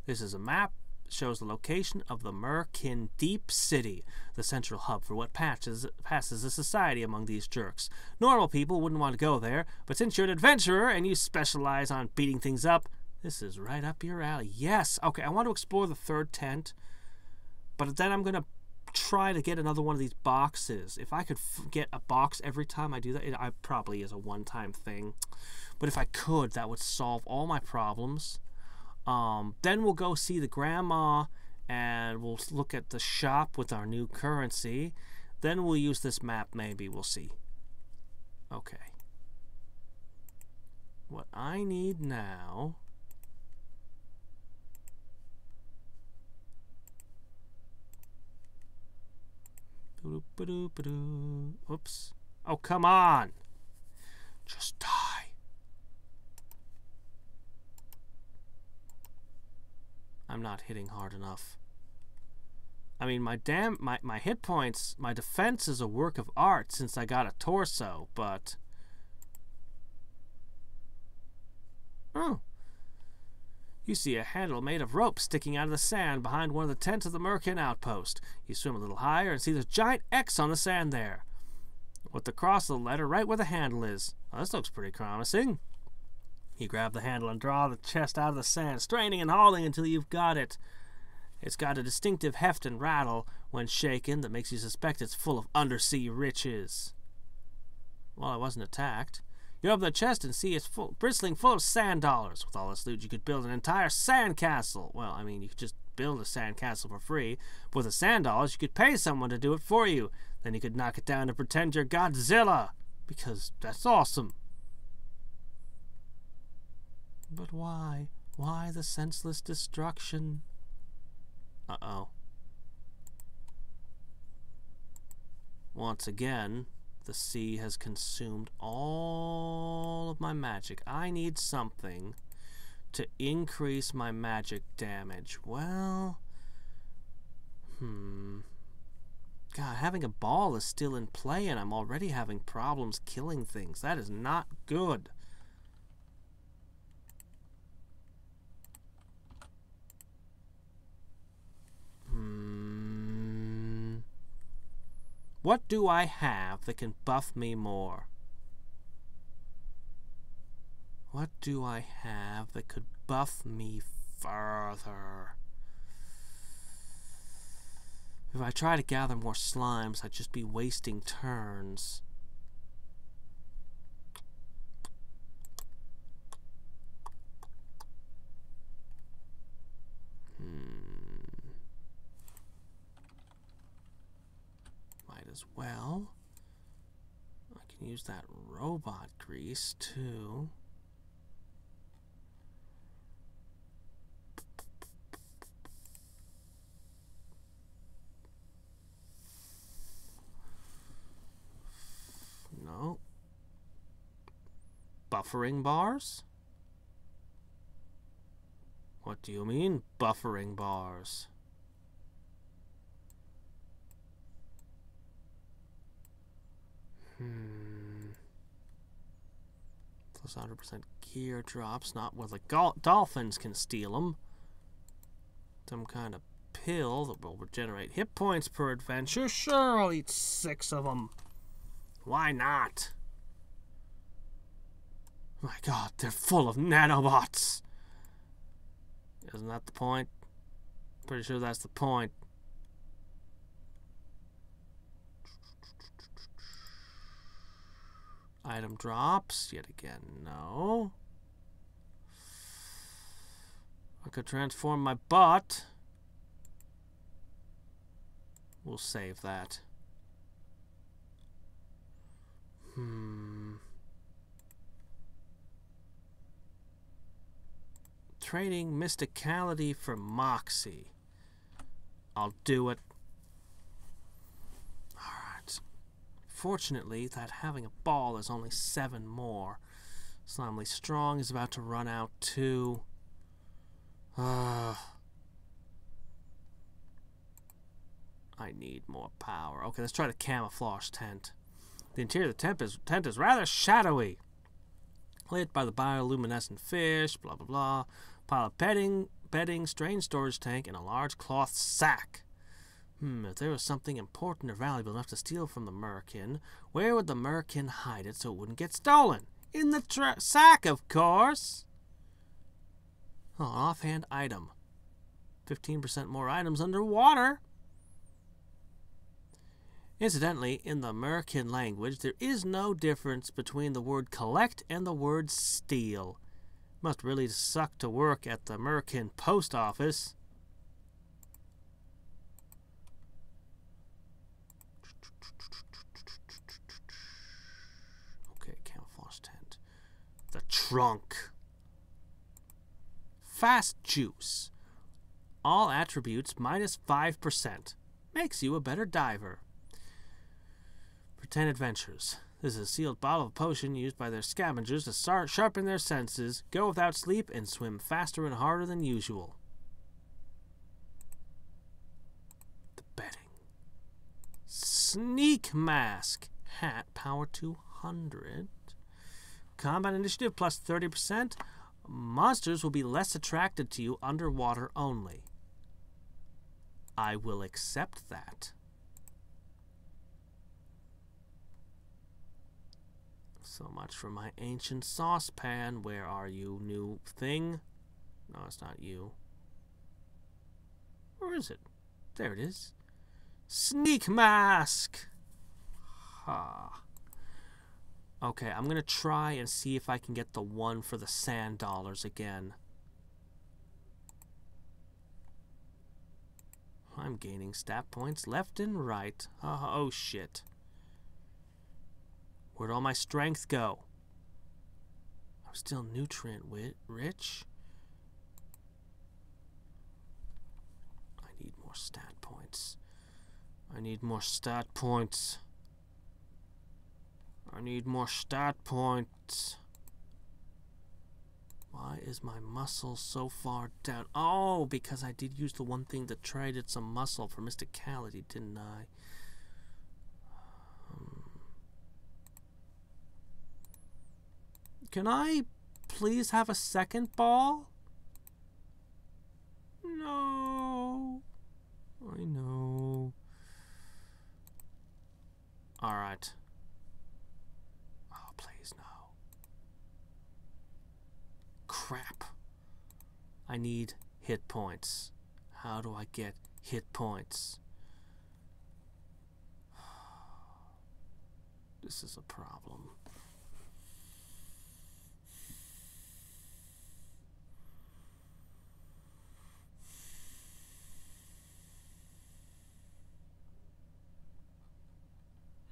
This is a map. Shows the location of the Merkin Deep City, the central hub for what passes a society among these jerks. Normal people wouldn't want to go there, but since you're an adventurer and you specialize on beating things up, this is right up your alley. Yes, okay, I want to explore the third tent, but then I'm going to try to get another one of these boxes. If I could get a box every time I do that, it probably is a one-time thing, but if I could, that would solve all my problems. Then we'll go see the grandma and we'll look at the shop with our new currency. Then we'll use this map, maybe. We'll see. Okay. What I need now... Oops. Oh, come on! Just die. I'm not hitting hard enough. I mean, my hit points, my defense is a work of art since I got a torso, but... Oh. You see a handle made of rope sticking out of the sand behind one of the tents of the Merkin outpost. You swim a little higher and see there's a giant X on the sand there, with the cross of the letter right where the handle is. Well, this looks pretty promising. You grab the handle and draw the chest out of the sand, straining and hauling until you've got it. It's got a distinctive heft and rattle when shaken that makes you suspect it's full of undersea riches. Well, I wasn't attacked. You open the chest and see it's bristling full of sand dollars. With all this loot, you could build an entire sand castle. Well, I mean, you could just build a sand castle for free. But with the sand dollars, you could pay someone to do it for you. Then you could knock it down and pretend you're Godzilla. Because that's awesome. But why? Why the senseless destruction? Uh-oh. Once again, the sea has consumed all of my magic. I need something to increase my magic damage. Well, God, having a ball is still in play and I'm already having problems killing things. That is not good. What do I have that can buff me more? What do I have that could buff me further? If I try to gather more slimes, I'd just be wasting turns. As well. I can use that robot grease too. No. Buffering bars? What do you mean, buffering bars? Plus 100% gear drops, not where the dolphins can steal them. Some kind of pill that will regenerate hit points per adventure. Sure, I'll eat 6 of them. Why not? My God, they're full of nanobots. Isn't that the point? Pretty sure that's the point. Item drops. Yet again, no. I could transform my butt. We'll save that. Trading mysticality for moxie. I'll do it. Alright. Fortunately, that having a ball is only 7 more. Slimely Strong is about to run out too. I need more power. Okay, let's try the camouflage tent. The interior of the tent is rather shadowy. Lit by the bioluminescent fish, blah blah blah. Pile of bedding, strange storage tank, and a large cloth sack. If there was something important or valuable enough to steal from the Merkin, where would the Merkin hide it so it wouldn't get stolen? In the sack, of course! Oh, an offhand item. 15% more items underwater. Incidentally, in the Merkin language, there is no difference between the word collect and the word steal. Must really suck to work at the Merkin post office. Okay, camouflage tent. The trunk. Fast juice. All attributes minus 5%. Makes you a better diver. For 10 adventures. This is a sealed bottle of potion used by their scavengers to sharpen their senses, go without sleep, and swim faster and harder than usual. The bedding. Sneak mask. Hat, power 200. Combat initiative plus 30%. Monsters will be less attracted to you underwater only. I will accept that. So much for my ancient saucepan. Where are you, new thing? No, it's not you. Where is it? There it is. Sneak mask! Ha. Okay, I'm going to try and see if I can get the one for the sand dollars again. I'm gaining stat points left and right. Oh shit. Where'd all my strength go? I'm still nutrient rich. I need more stat points. I need more stat points. I need more stat points. Why is my muscle so far down? Oh, because I did use the one thing that traded some muscle for mysticality, didn't I? Can I please have a second ball? No. I know. Alright. Oh, please, no. Crap. I need hit points. How do I get hit points? This is a problem.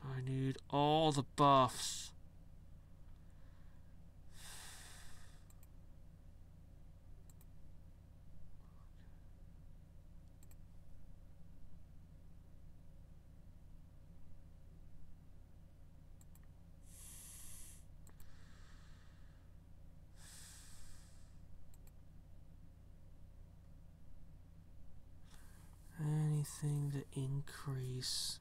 I need all the buffs. Anything to increase.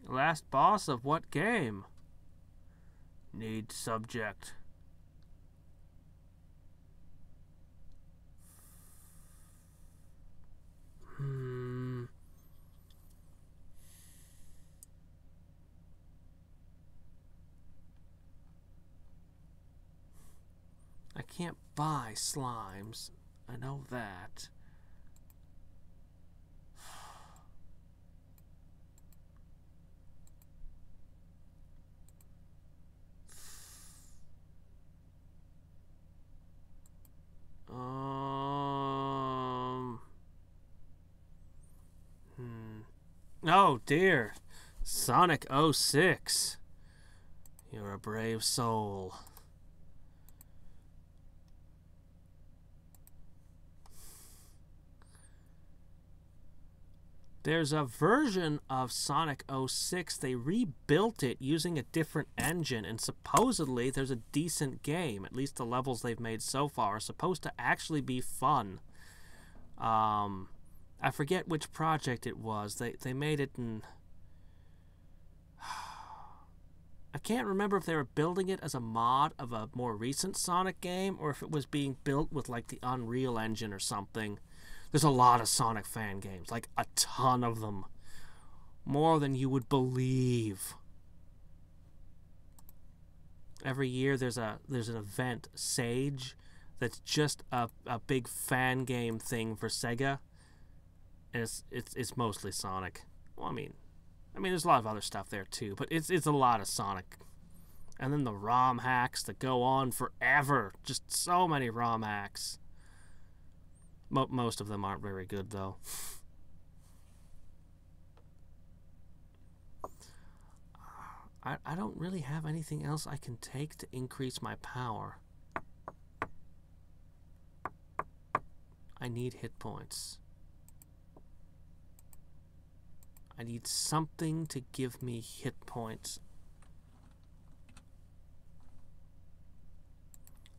Last boss of what game? Need subject. can't buy slimes. I know that. Oh dear. Sonic 06. You're a brave soul. There's a version of Sonic 06. They rebuilt it using a different engine, and supposedly there's a decent game. At least the levels they've made so far are supposed to actually be fun. I forget which project it was. They made it in... I can't remember if they were building it as a mod of a more recent Sonic game or if it was being built with like the Unreal Engine or something. There's a lot of Sonic fan games, like a ton of them. More than you would believe. Every year there's an event, Sage, that's just a big fan game thing for Sega. And it's mostly Sonic. Well, I mean there's a lot of other stuff there too, but it's a lot of Sonic. And then the ROM hacks that go on forever. Just so many ROM hacks. Most of them aren't very good, though. I don't really have anything else I can take to increase my power. I need hit points. I need something to give me hit points.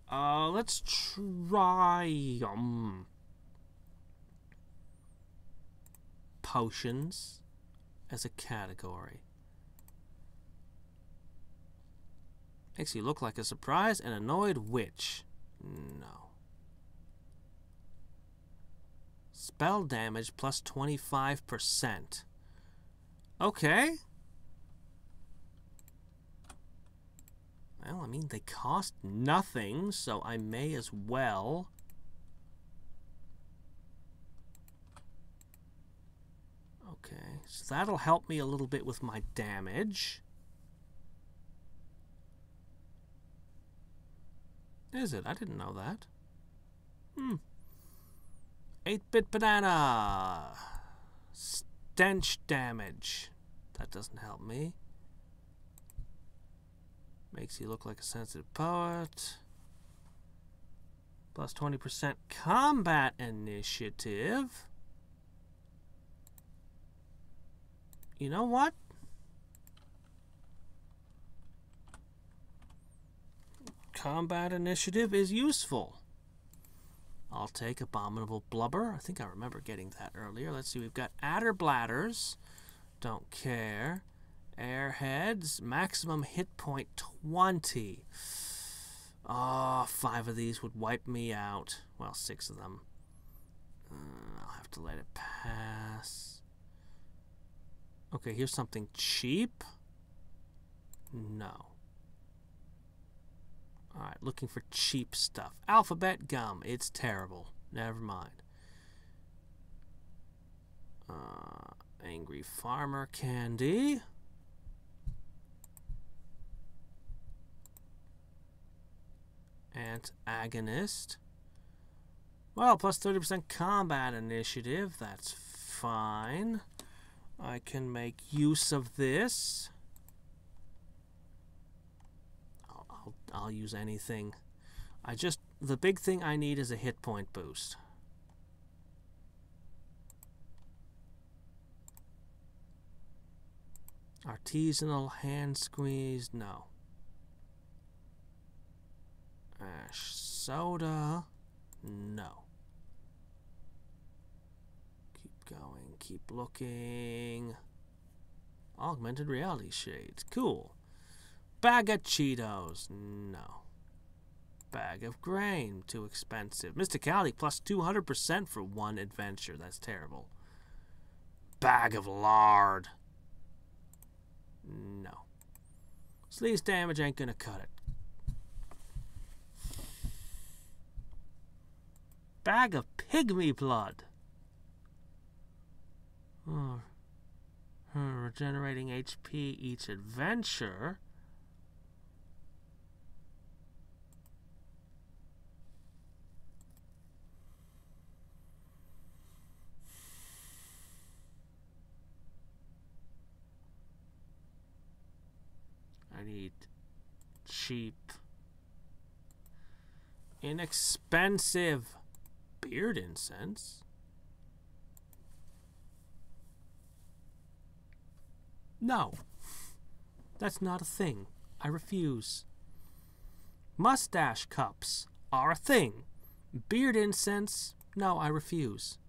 Let's try potions as a category. Makes you look like a surprised and annoyed witch. No. Spell damage plus 25%. Okay. Well, I mean, they cost nothing, so I may as well. Okay, so that'll help me a little bit with my damage. Is it? I didn't know that. 8-bit banana. Stench damage. That doesn't help me. Makes you look like a sensitive poet. Plus 20% combat initiative. You know what? Combat initiative is useful. I'll take Abominable Blubber. I think I remember getting that earlier. Let's see, we've got Adder Bladders. Don't care. Airheads. Maximum hit point 20. Oh, 5 of these would wipe me out. Well, 6 of them. I'll have to let it pass. Okay, here's something cheap. No. Alright, looking for cheap stuff. Alphabet gum. It's terrible. Never mind. Angry Farmer candy. Antagonist. Well, plus 30% combat initiative. That's fine. I can make use of this. I'll use anything. The big thing I need is a hit point boost. Artisanal hand squeeze, no. Ash soda, no. Keep going, keep looking. Augmented reality shades, cool. Bag of Cheetos, no. Bag of grain, too expensive. Mysticality plus 200% for one adventure, that's terrible. Bag of lard, no. Sleaze damage ain't gonna cut it. Bag of pygmy blood. Oh. Regenerating HP each adventure. I need cheap, inexpensive beard incense. No, that's not a thing. I refuse. Mustache cups are a thing. Beard incense, no, I refuse.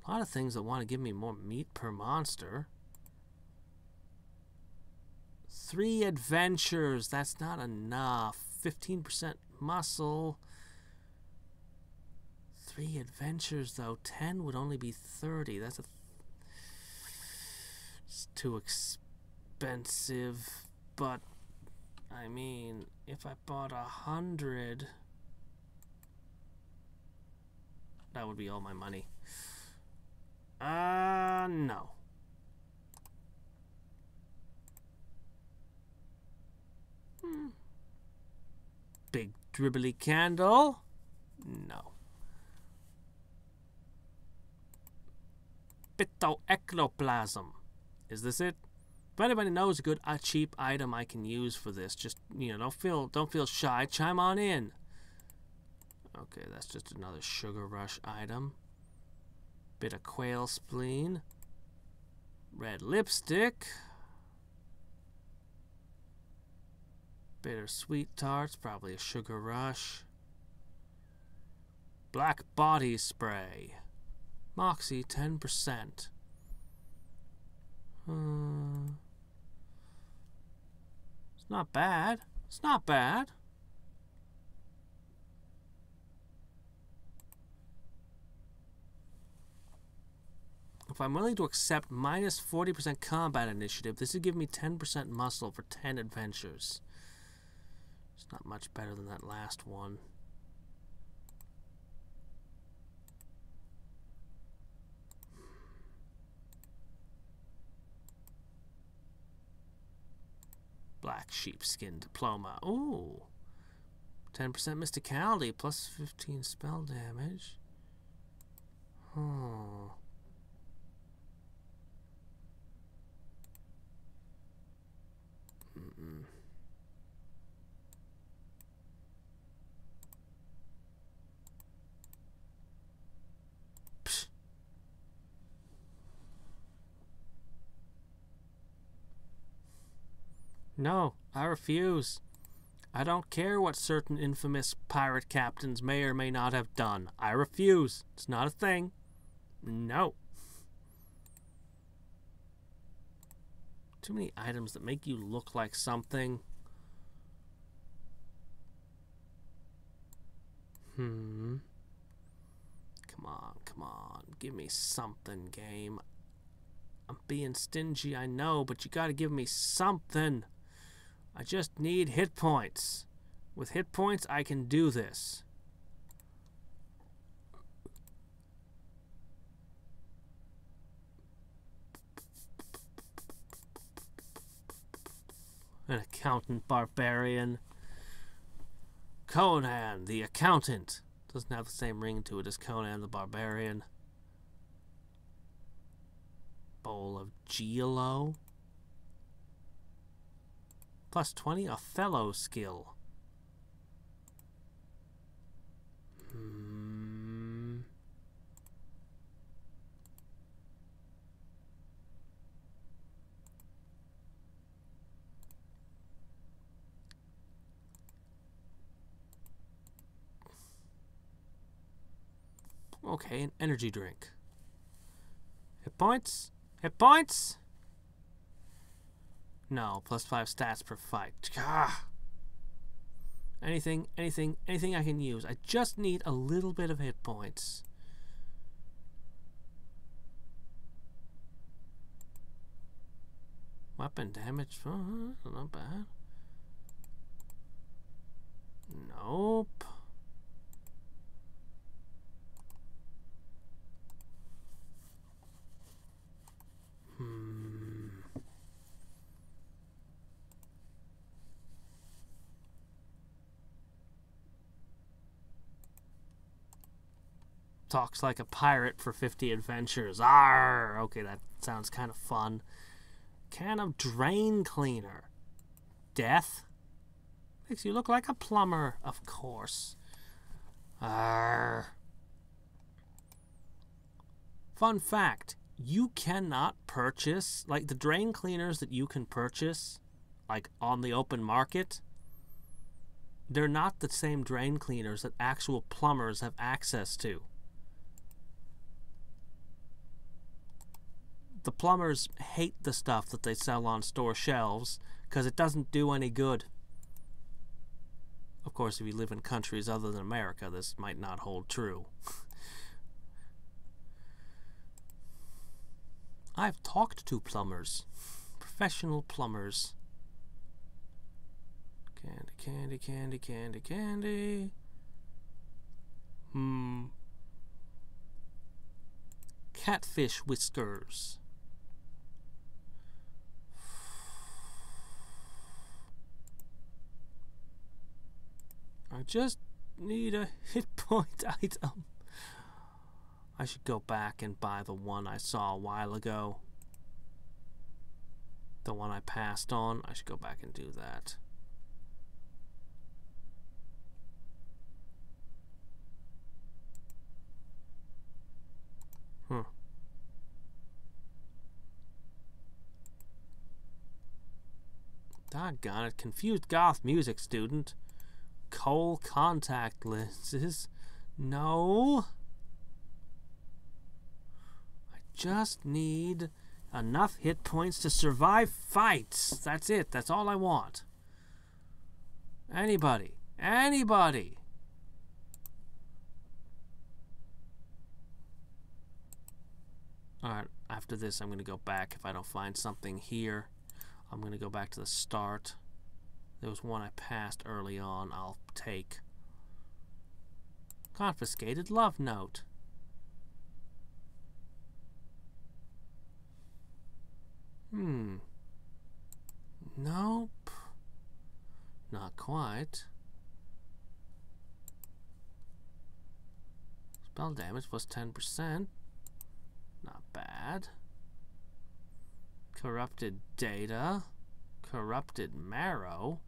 A lot of things that want to give me more meat per monster. 3 adventures, that's not enough. 15% muscle. 3 adventures, though. 10 would only be 30. That's it's too expensive. But, I mean, if I bought 100, that would be all my money. No. Big dribbly candle? No. Phytoectoplasm. Is this it? If anybody knows a good, cheap item I can use for this, just, you know, don't feel shy. Chime on in. Okay, that's just another sugar rush item. Bit of quail spleen. Red lipstick. Bittersweet tarts, probably a sugar rush. Black body spray. Moxie, 10%. It's not bad. It's not bad. If I'm willing to accept minus 40% combat initiative, this would give me 10% muscle for 10 adventures. It's not much better than that last one. Black sheepskin diploma. Ooh. 10% mysticality plus 15 spell damage. Oh. No, I refuse. I don't care what certain infamous pirate captains may or may not have done. I refuse. It's not a thing. No. Too many items that make you look like something. Come on, come on. Give me something, game. I'm being stingy, I know, but you gotta give me something. I just need hit points. With hit points, I can do this. An accountant barbarian. Conan the accountant. Doesn't have the same ring to it as Conan the barbarian. Bowl of Geolo. Plus 20 Othello skill. Okay, an energy drink. Hit points? Hit points? No, plus 5 stats per fight. Ah. Anything I can use. I just need a little bit of hit points. Weapon damage. Not bad. Nope. Talks like a pirate for 50 adventures. Arr! Okay, that sounds kind of fun. Can of drain cleaner. Death? Makes you look like a plumber, of course. Arr. Fun fact, you cannot purchase, like the drain cleaners that you can purchase, like on the open market, they're not the same drain cleaners that actual plumbers have access to. The plumbers hate the stuff that they sell on store shelves because it doesn't do any good. Of course, if you live in countries other than America, this might not hold true. I've talked to plumbers. Professional plumbers. Candy, candy, candy, candy, candy. Catfish whiskers. I just need a hit point item. I should go back and buy the one I saw a while ago. The one I passed on. I should go back and do that. Doggone it. Confused goth music student. Kohl contact lenses. No. I just need enough hit points to survive fights. That's it. That's all I want. Anybody. Anybody. Alright, after this I'm going to go back. If I don't find something here, I'm going to go back to the start. There was one I passed early on. I'll take. Confiscated love note. Nope. Not quite. Spell damage plus 10%. Not bad. Corrupted data. Corrupted marrow.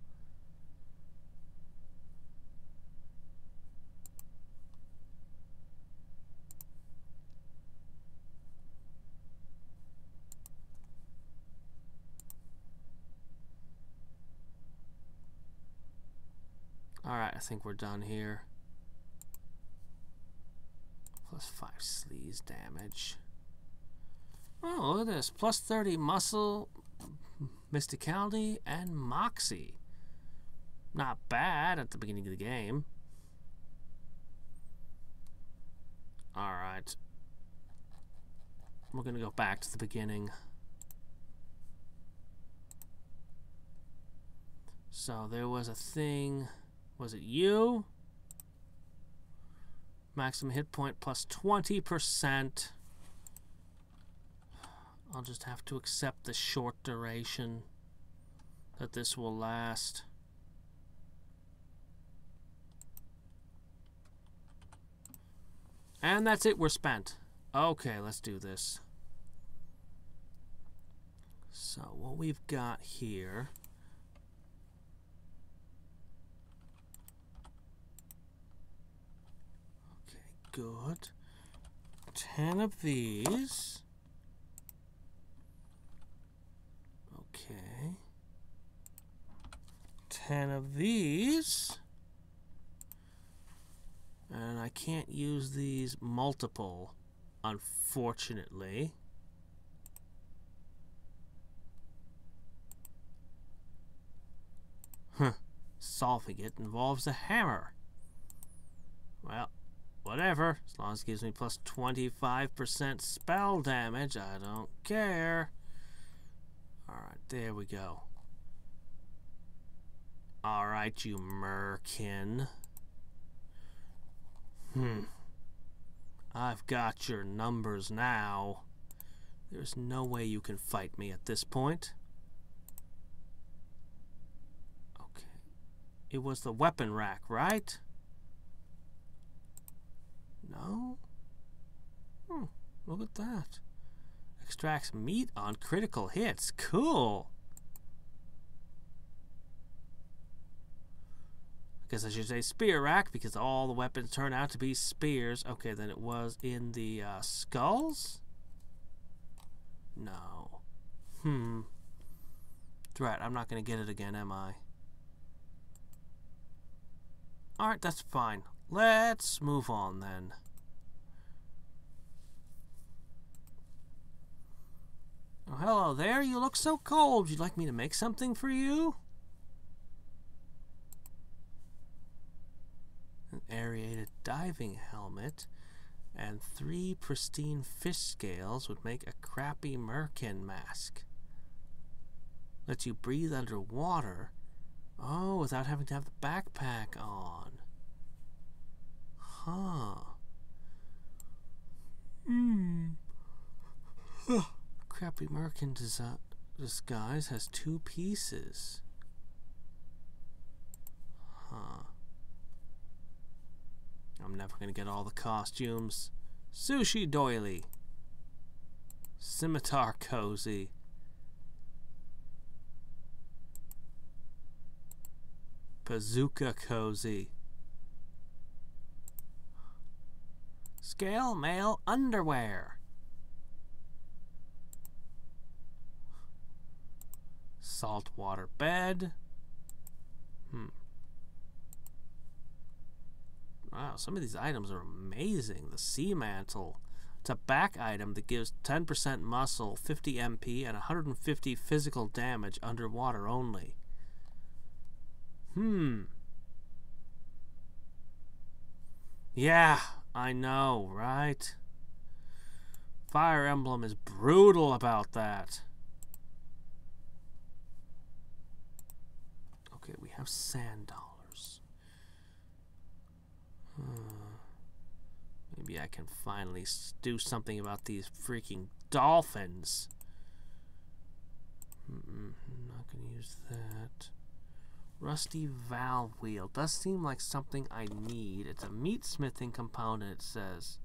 Alright, I think we're done here. Plus 5 sleaze damage. Oh, look at this. Plus 30 muscle, mysticality, and moxie. Not bad at the beginning of the game. Alright. We're going to go back to the beginning. So there was a thing. Was it you? Maximum hit point plus 20%. I'll just have to accept the short duration that this will last. And that's it, we're spent. Okay, let's do this. So what we've got here. Okay, good. 10 of these. Okay. 10 of these. And I can't use these multiple, unfortunately. Solving it involves a hammer. Well, whatever. As long as it gives me plus 25% spell damage, I don't care. Alright, there we go. Alright, you merkin. I've got your numbers now. There's no way you can fight me at this point. Okay. It was the weapon rack, right? No? Look at that. Extracts meat on critical hits. Cool. I guess I should say spear rack because all the weapons turn out to be spears. Okay, then it was in the skulls? No. Right, I'm not going to get it again, am I? Alright, that's fine. Let's move on then. Oh, hello there. You look so cold. Would you like me to make something for you? An aerated diving helmet and 3 pristine fish scales would make a crappy merkin mask. Lets you breathe underwater. Oh, without having to have the backpack on. Huh. Crappy merkin disguise has 2 pieces. Huh. I'm never going to get all the costumes. Sushi doily. Scimitar cozy. Bazooka cozy. Scale mail underwear. Saltwater bed. Wow, some of these items are amazing. The sea mantle. It's a back item that gives 10% muscle, 50 MP, and 150 physical damage underwater only. Yeah, I know, right? Fire Emblem is brutal about that. Okay, we have sand dollars. Maybe I can finally do something about these freaking dolphins. I'm not going to use that. Rusty valve wheel. Does seem like something I need. It's a meat smithing component, it says.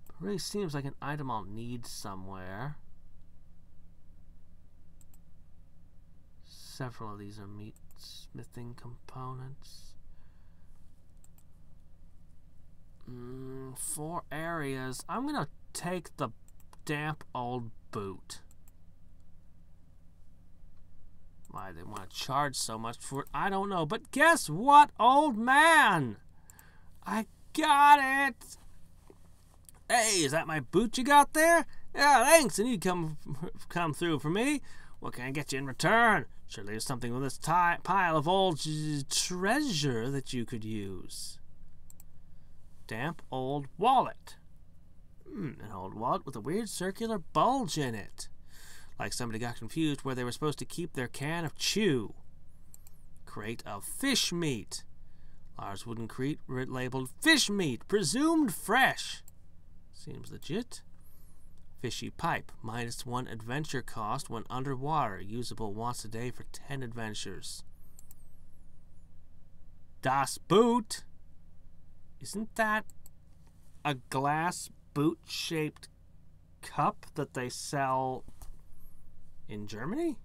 It really seems like an item I'll need somewhere. Several of these are meat smithing components. 4 areas. I'm going to take the damp old boot. Why they want to charge so much for it, I don't know. But guess what, old man? I got it. Hey, is that my boot you got there? Yeah, thanks. And you come through for me. What can I get you in return? Surely there's something with this pile of old treasure that you could use. Damp old wallet. An old wallet with a weird circular bulge in it. Like somebody got confused where they were supposed to keep their can of chew. Crate of fish meat. Large wooden crate labeled fish meat, presumed fresh. Seems legit. Fishy pipe, -1 adventure cost when underwater. Usable once a day for 10 adventures. Das Boot. Isn't that a glass boot-shaped cup that they sell in Germany?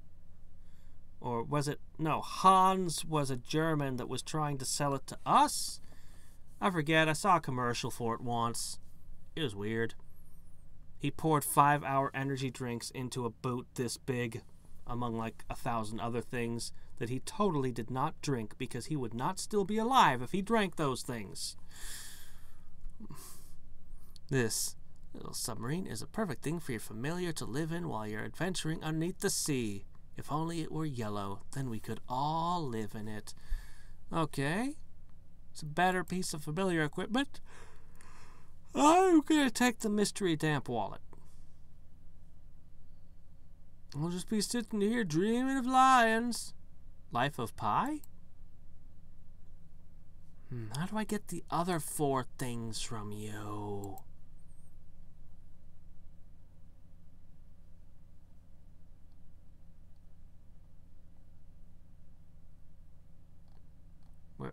Or was it... No, Hans was a German that was trying to sell it to us? I forget. I saw a commercial for it once. It was weird. He poured 5-hour energy drinks into a boot this big, among like 1,000 other things, that he totally did not drink because he would not still be alive if he drank those things. This little submarine is a perfect thing for your familiar to live in while you're adventuring underneath the sea. If only it were yellow, then we could all live in it. Okay. It's a better piece of familiar equipment. I'm gonna take the mystery damp wallet. I'll just be sitting here dreaming of lions. Life of Pi? How do I get the other 4 things from you?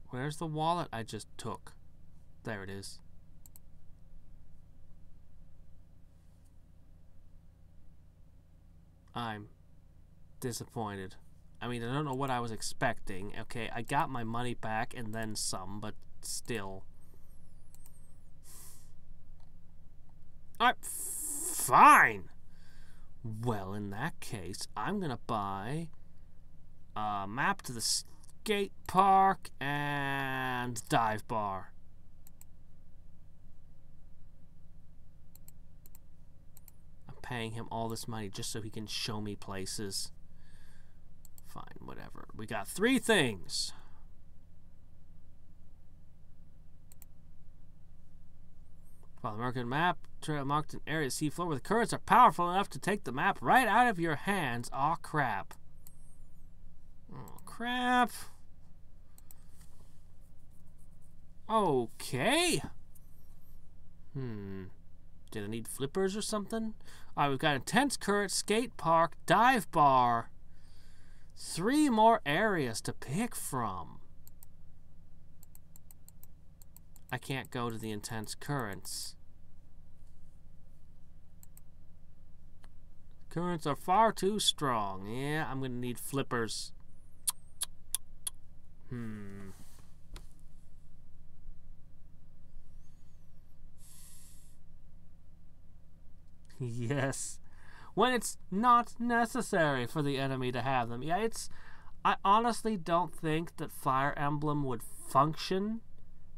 Where's the wallet I just took? There it is. I'm disappointed. I mean, I don't know what I was expecting. Okay, I got my money back and then some, but still. Fine! Well, in that case, I'm gonna buy a map to the skate park and dive bar. I'm paying him all this money just so he can show me places. Fine, whatever. We got 3 things. Well, American map trail marked an area of seafloor where the currents are powerful enough to take the map right out of your hands. Aw, crap. Oh, crap. Okay. Did I need flippers or something? Alright, we've got intense current, skate park, dive bar. 3 more areas to pick from. I can't go to the intense currents. Currents are far too strong. Yeah, I'm gonna need flippers. Yes. When it's not necessary for the enemy to have them. Yeah, I honestly don't think that Fire Emblem would function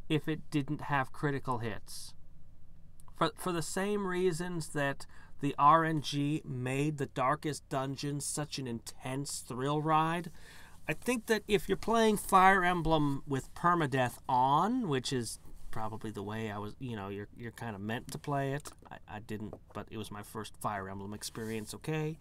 if it didn't have critical hits. For the same reasons that the RNG made the Darkest Dungeon such an intense thrill ride, I think that if you're playing Fire Emblem with permadeath on, which is probably the way I was, you're kind of meant to play it. I didn't, but it was my first Fire Emblem experience, okay?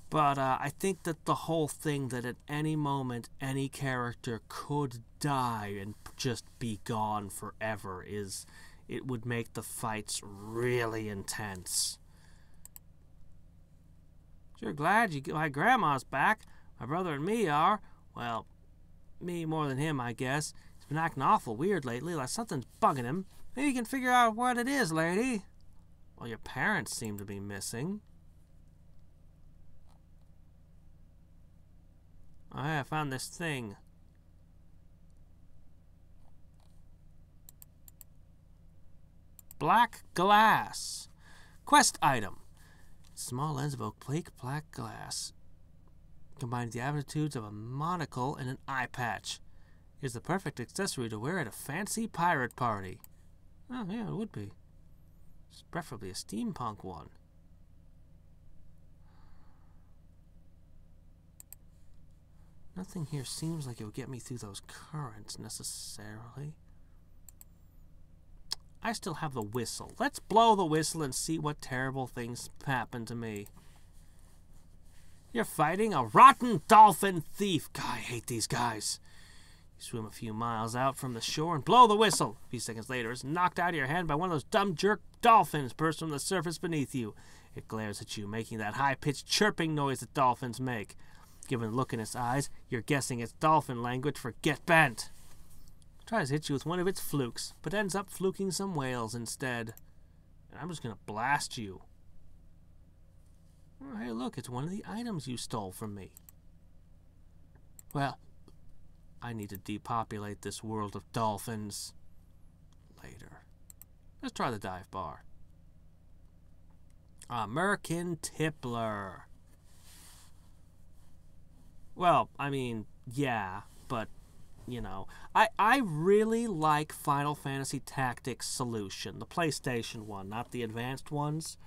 But I think that the whole thing that at any moment any character could die and just be gone forever it would make the fights really intense. Sure glad my grandma's back. My brother and me are. Well, me more than him, I guess. He's been acting awful weird lately, like something's bugging him. Maybe you can figure out what it is, lady. Well, your parents seem to be missing. Oh, yeah, I found this thing. Black glass. Quest item. Small lens of opaque black glass. Combines the attitudes of a monocle and an eye patch. Is the perfect accessory to wear at a fancy pirate party. Oh, yeah, it would be. It's preferably a steampunk one. Nothing here seems like it would get me through those currents necessarily. I still have the whistle. Let's blow the whistle and see what terrible things happen to me. You're fighting a rotten dolphin thief. God, I hate these guys. You swim a few miles out from the shore and blow the whistle. A few seconds later, it's knocked out of your hand by one of those dumb jerk dolphins burst from the surface beneath you. It glares at you, making that high-pitched chirping noise that dolphins make. Given the look in its eyes, you're guessing it's dolphin language for get bent. It tries to hit you with one of its flukes, but ends up fluking some whales instead. And I'm just going to blast you. Oh, hey, look, it's one of the items you stole from me. Well, I need to depopulate this world of dolphins later. Let's try the dive bar. American Tippler. Well, I mean, yeah, but, you know. I really like Final Fantasy Tactics Solution, the PlayStation one, not the advanced ones.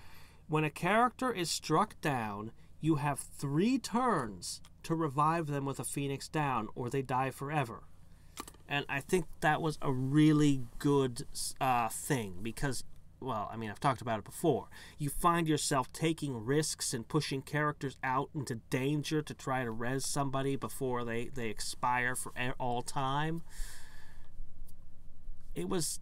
When a character is struck down, you have 3 turns to revive them with a Phoenix down, or they die forever. And I think that was a really good thing, because, well, I mean, I've talked about it before. You find yourself taking risks and pushing characters out into danger to try to res somebody before they expire for all time. It was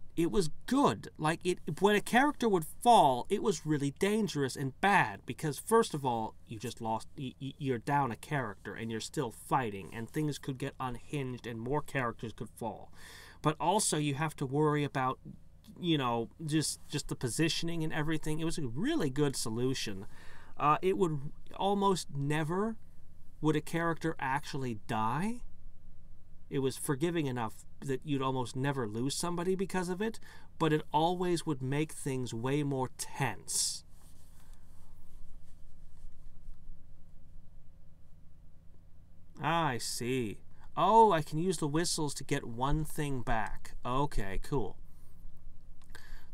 good. Like, when a character would fall, it was really dangerous and bad, because first of all, you just lost, you're down a character and you're still fighting, and things could get unhinged and more characters could fall. But also you have to worry about, you know, just the positioning and everything. It was a really good solution. It would almost never would a character actually die. It was forgiving enough that you'd almost never lose somebody because of it, but it always would make things way more tense. Ah, I see. Oh, I can use the whistles to get one thing back. Okay, cool.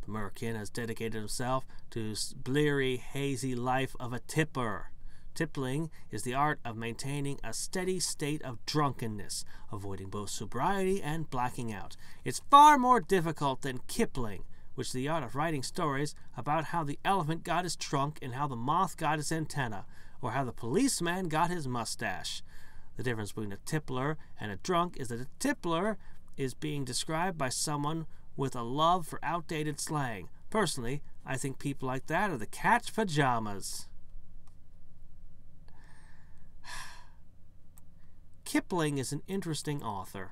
The Merkin has dedicated himself to bleary, hazy life of a tipper. Tippling is the art of maintaining a steady state of drunkenness, avoiding both sobriety and blacking out. It's far more difficult than Kipling, which is the art of writing stories about how the elephant got his trunk and how the moth got his antenna, or how the policeman got his mustache. The difference between a tippler and a drunk is that a tippler is being described by someone with a love for outdated slang. Personally, I think people like that are the cat's pajamas. Kipling is an interesting author.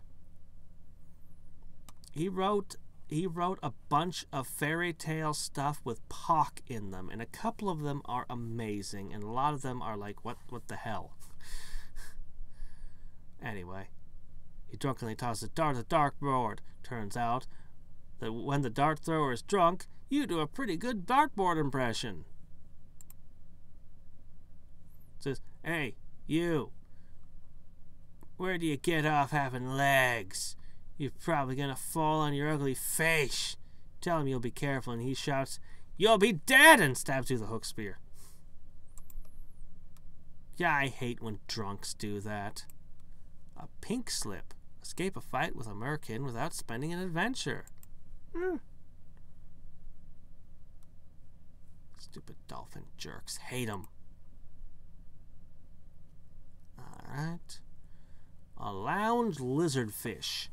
He wrote a bunch of fairy tale stuff with Pock in them, and a couple of them are amazing, and a lot of them are like, what the hell? Anyway, he drunkenly tosses a dart at the dartboard. Turns out that when the dart thrower is drunk, you do a pretty good dartboard impression. Says, hey, you. Where do you get off having legs? You're probably gonna fall on your ugly face. Tell him you'll be careful, and he shouts, you'll be dead, and stabs you with a hook spear. Yeah, I hate when drunks do that. A pink slip. Escape a fight with a merkin without spending an adventure. Stupid dolphin jerks. Hate them. Alright. A lounge lizardfish.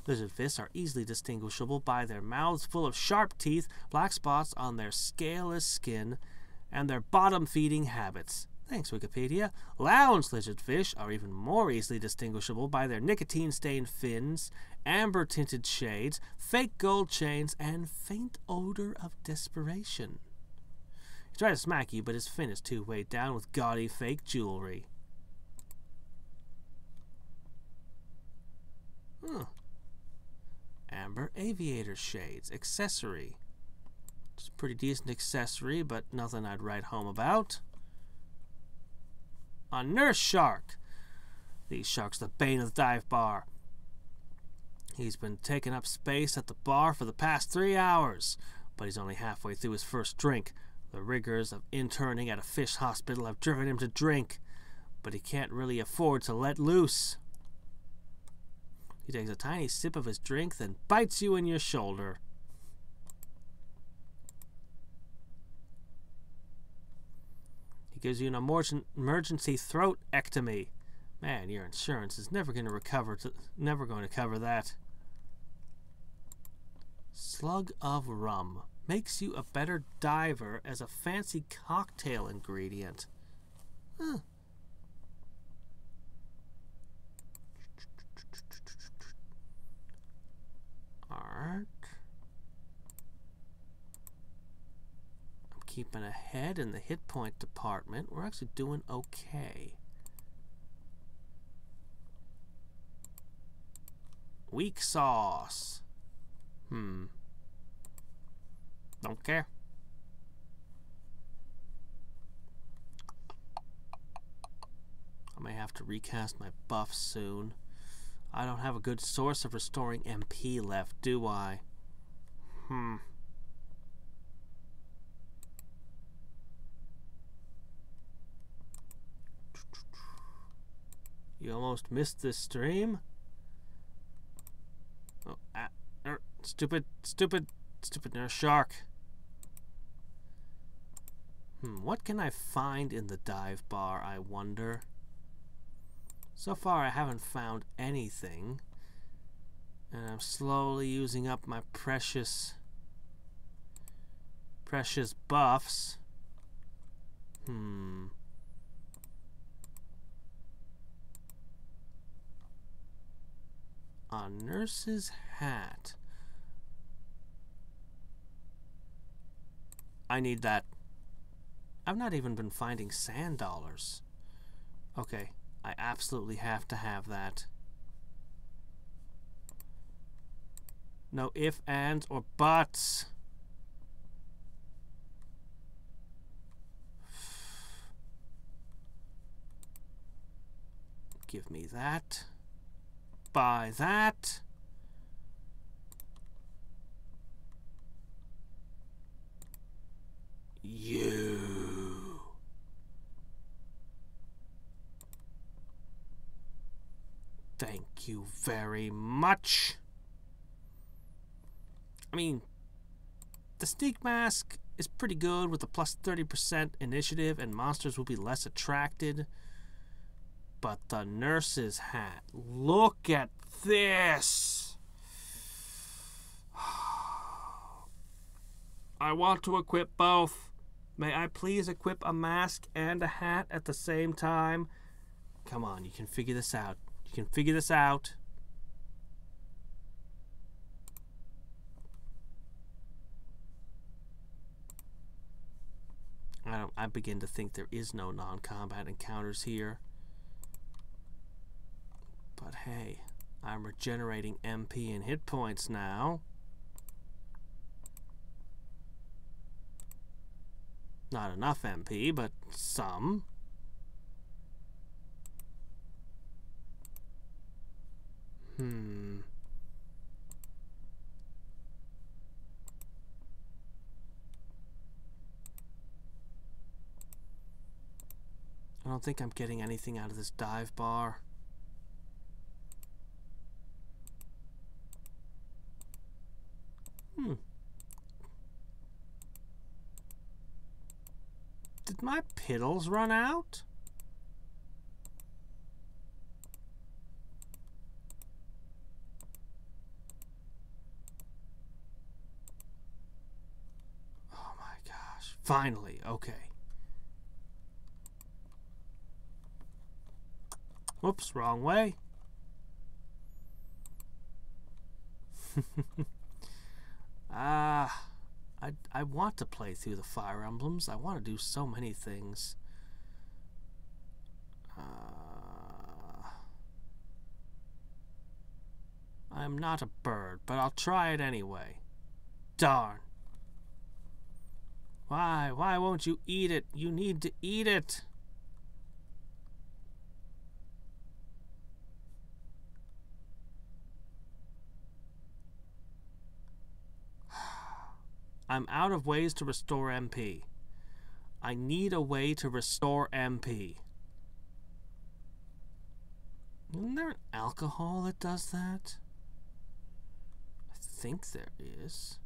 Lizardfish are easily distinguishable by their mouths full of sharp teeth, black spots on their scaleless skin, and their bottom-feeding habits. Thanks, Wikipedia. Lounge lizardfish are even more easily distinguishable by their nicotine-stained fins, amber-tinted shades, fake gold chains, and faint odor of desperation. He tries to smack you, but his fin is too weighed down with gaudy fake jewelry. Amber aviator shades. Accessory. It's a pretty decent accessory, but nothing I'd write home about. A nurse shark. These sharks are the bane of the dive bar. He's been taking up space at the bar for the past 3 hours, but he's only halfway through his first drink. The rigors of interning at a fish hospital have driven him to drink, but he can't really afford to let loose. He takes a tiny sip of his drink, then bites you in your shoulder. He gives you an emergency throat-ectomy. Man, your insurance is never going to cover that. Slug of rum. Makes you a better diver as a fancy cocktail ingredient. Alright. I'm keeping ahead in the hit point department. We're actually doing okay. Weak sauce. Don't care. I may have to recast my buff soon. I don't have a good source of restoring MP left, do I? You almost missed this stream? Oh, stupid nurse shark. What can I find in the dive bar, I wonder? So far I haven't found anything, and I'm slowly using up my precious buffs. A nurse's hat. I need that. I've not even been finding sand dollars. Okay, I absolutely have to have that. No ifs, ands, or buts. Give me that. Buy that. You. Thank you very much. I mean, the sneak mask is pretty good with a plus 30% initiative, and monsters will be less attracted. But the nurse's hat, look at this. I want to equip both. May I please equip a mask and a hat at the same time? Come on, you can figure this out. You can figure this out. I begin to think there is no non-combat encounters here. But hey, I'm regenerating MP and hit points now. Not enough MP, but some. I don't think I'm getting anything out of this dive bar. Did my piddles run out? Oh my gosh. Finally, okay. Whoops, wrong way. I want to play through the Fire Emblems. I want to do so many things. I'm not a bird, but I'll try it anyway. Darn. Why? Why won't you eat it? You need to eat it. I'm out of ways to restore MP. I need a way to restore MP. Isn't there an alcohol that does that? I think there is.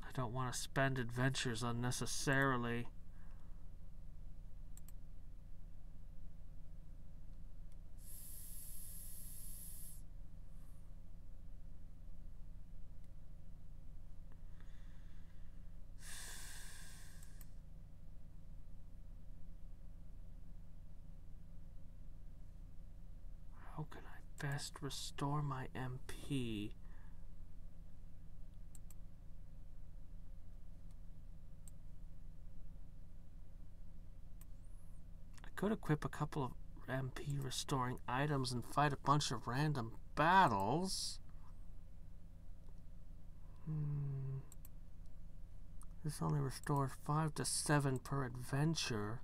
I don't want to spend adventures unnecessarily. How can I best restore my MP? I could equip a couple of MP restoring items and fight a bunch of random battles. This only restores 5 to 7 per adventure.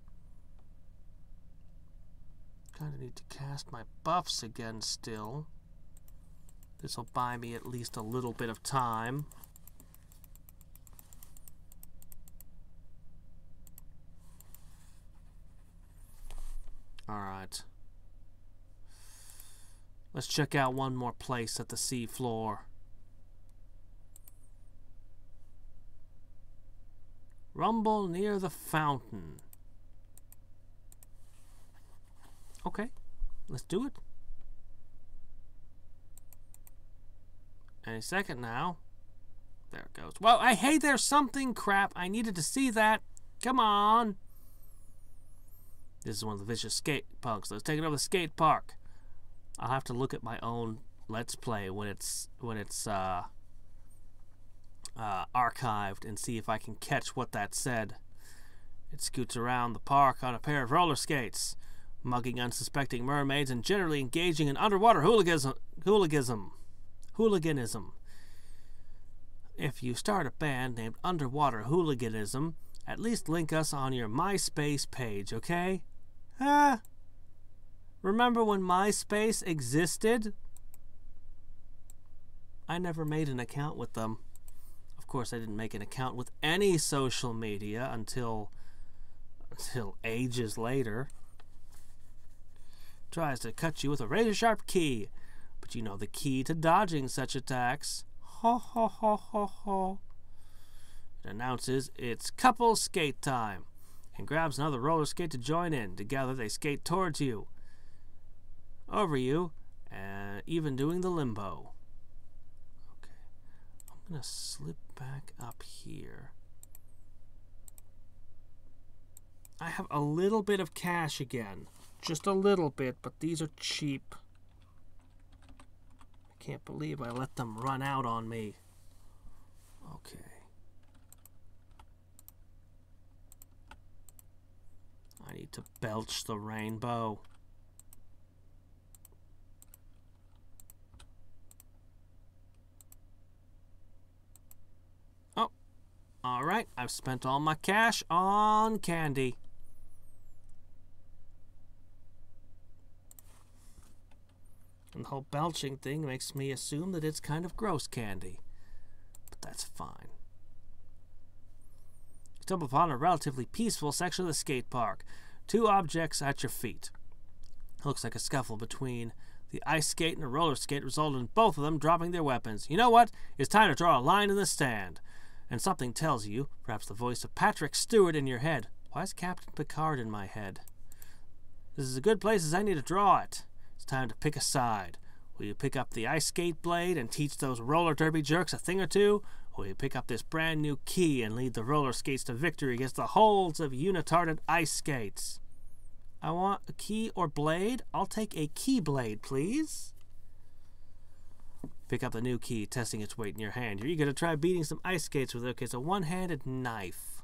Kinda need to cast my buffs again still. This'll buy me at least a little bit of time. Alright. Let's check out one more place at the sea floor. Rumble near the fountain. Okay, let's do it. Any second now. There it goes. Well, hey, there's something. Crap, I needed to see that. Come on. This is one of the vicious skate punks. Let's take it over the skate park. I'll have to look at my own Let's Play when it's archived and see if I can catch what that said. It scoots around the park on a pair of roller skates, mugging unsuspecting mermaids and generally engaging in underwater hooliganism. If you start a band named Underwater Hooliganism, at least link us on your MySpace page, okay? Remember when MySpace existed? I never made an account with them. Of course, I didn't make an account with any social media until ages later. Tries to cut you with a razor-sharp key, but you know the key to dodging such attacks. Ho ho ho ho ho. It announces it's couple skate time and grabs another roller skate to join in. Together they skate towards you, over you, and even doing the limbo. Okay, I'm gonna slip back up here. I have a little bit of cash again. Just a little bit, but these are cheap. I can't believe I let them run out on me. Okay. I need to belch the rainbow. Oh, alright. I've spent all my cash on candy. And the whole belching thing makes me assume that it's kind of gross candy. But that's fine. You stumble upon a relatively peaceful section of the skate park. 2 objects at your feet. It looks like a scuffle between the ice skate and a roller skate resulted in both of them dropping their weapons. You know what? It's time to draw a line in the sand. And something tells you, perhaps the voice of Patrick Stewart in your head. Why is Captain Picard in my head? This is as good place as I need to draw it. It's time to pick a side. Will you pick up the ice skate blade and teach those roller derby jerks a thing or two? Or will you pick up this brand new key and lead the roller skates to victory against the holds of unitarded ice skates? I want a key or blade. I'll take a key blade, please. Pick up the new key, testing its weight in your hand. You're eager to try beating some ice skates with it. Okay, it's a one-handed knife.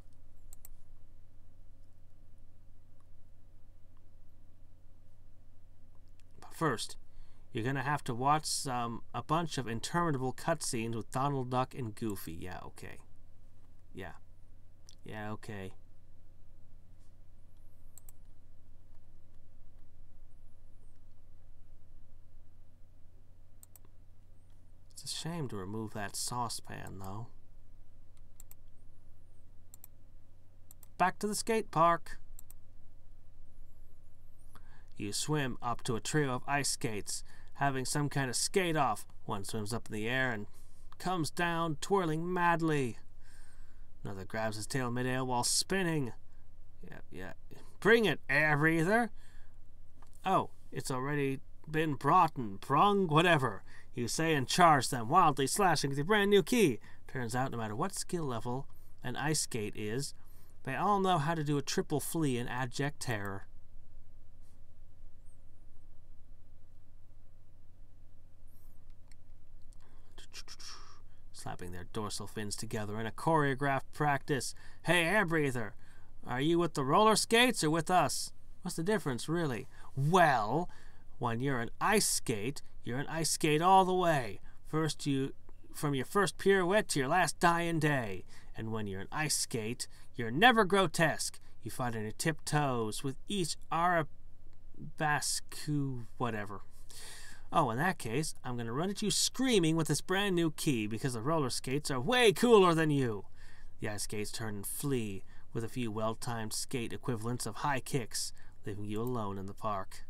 First, you're going to have to watch a bunch of interminable cutscenes with Donald Duck and Goofy. Yeah, okay. Yeah, okay. It's a shame to remove that saucepan, though. Back to the skate park. You swim up to a trio of ice skates, having some kind of skate off. One swims up in the air and comes down, twirling madly. Another grabs his tail midair while spinning. Yeah. Bring it, air breather. Oh, it's already been brought and prung, whatever. You say and charge them, wildly slashing with your brand new key. Turns out no matter what skill level an ice skate is, they all know how to do a triple flea in abject terror. Slapping their dorsal fins together in a choreographed practice. Hey, air breather, are you with the roller skates or with us? What's the difference, really? Well, when you're an ice skate, you're an ice skate all the way. From your first pirouette to your last dying day. And when you're an ice skate, you're never grotesque. You fight on your tiptoes with each arabesque whatever. Oh, in that case, I'm going to run at you screaming with this brand new key because the roller skates are way cooler than you. The ice skates turn and flee with a few well-timed skate equivalents of high kicks, leaving you alone in the park.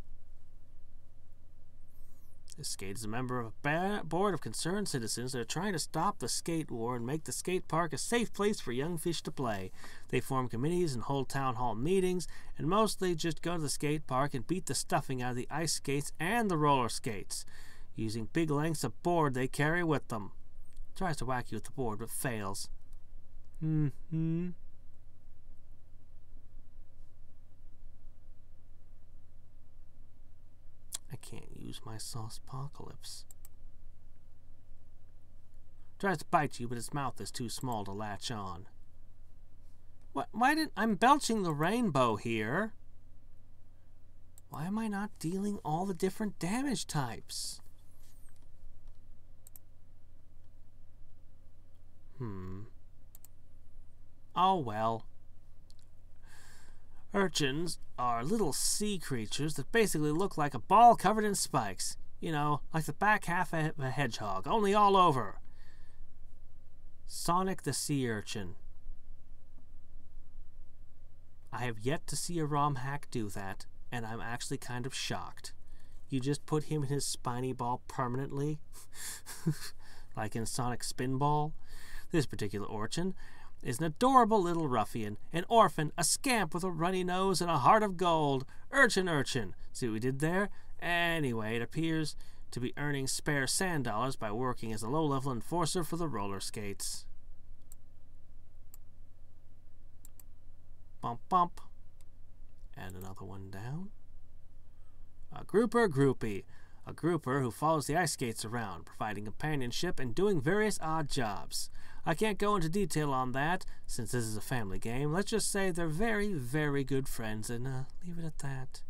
This skate is a member of a board of concerned citizens that are trying to stop the skate war and make the skate park a safe place for young fish to play. They form committees and hold town hall meetings, and mostly just go to the skate park and beat the stuffing out of the ice skates and the roller skates, using big lengths of board they carry with them. Tries to whack you with the board, but fails. I can't use my sauce apocalypse. Tries to bite you, but its mouth is too small to latch on. What? Why didn't... I'm belching the rainbow here. Why am I not dealing all the different damage types? Oh well. Urchins are little sea creatures that basically look like a ball covered in spikes. You know, like the back half of a hedgehog, only all over. Sonic the Sea Urchin. I have yet to see a ROM hack do that, and I'm actually kind of shocked. You just put him in his spiny ball permanently? Like in Sonic Spinball? This particular urchin is an adorable little ruffian, an orphan, a scamp with a runny nose and a heart of gold. Urchin. See what we did there? Anyway, it appears to be earning spare sand dollars by working as a low-level enforcer for the roller skates. Bump, bump. And another one down. A grouper groupie. A grouper who follows the ice skates around, providing companionship and doing various odd jobs. I can't go into detail on that, since this is a family game. Let's just say they're very, very good friends, and leave it at that.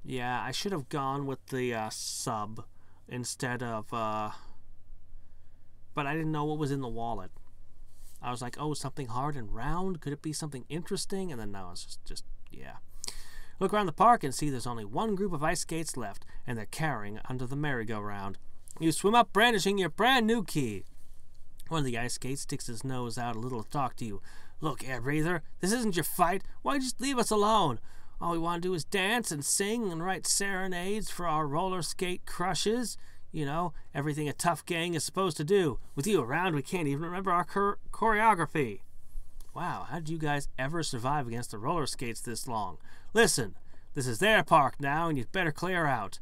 Yeah, I should have gone with the sub instead of... But I didn't know what was in the wallet. I was like, oh, something hard and round? Could it be something interesting? And then no, it's just yeah. Look around the park and see there's only one group of ice skates left, and they're carrying under the merry-go-round. You swim up brandishing your brand new key. One of the ice skates sticks his nose out a little to talk to you. Look, air breather, this isn't your fight. Why just leave us alone? All we want to do is dance and sing and write serenades for our roller skate crushes. You know, everything a tough gang is supposed to do. With you around, we can't even remember our choreography. Wow, how did you guys ever survive against the roller skates this long? Listen, this is their park now, and you'd better clear out.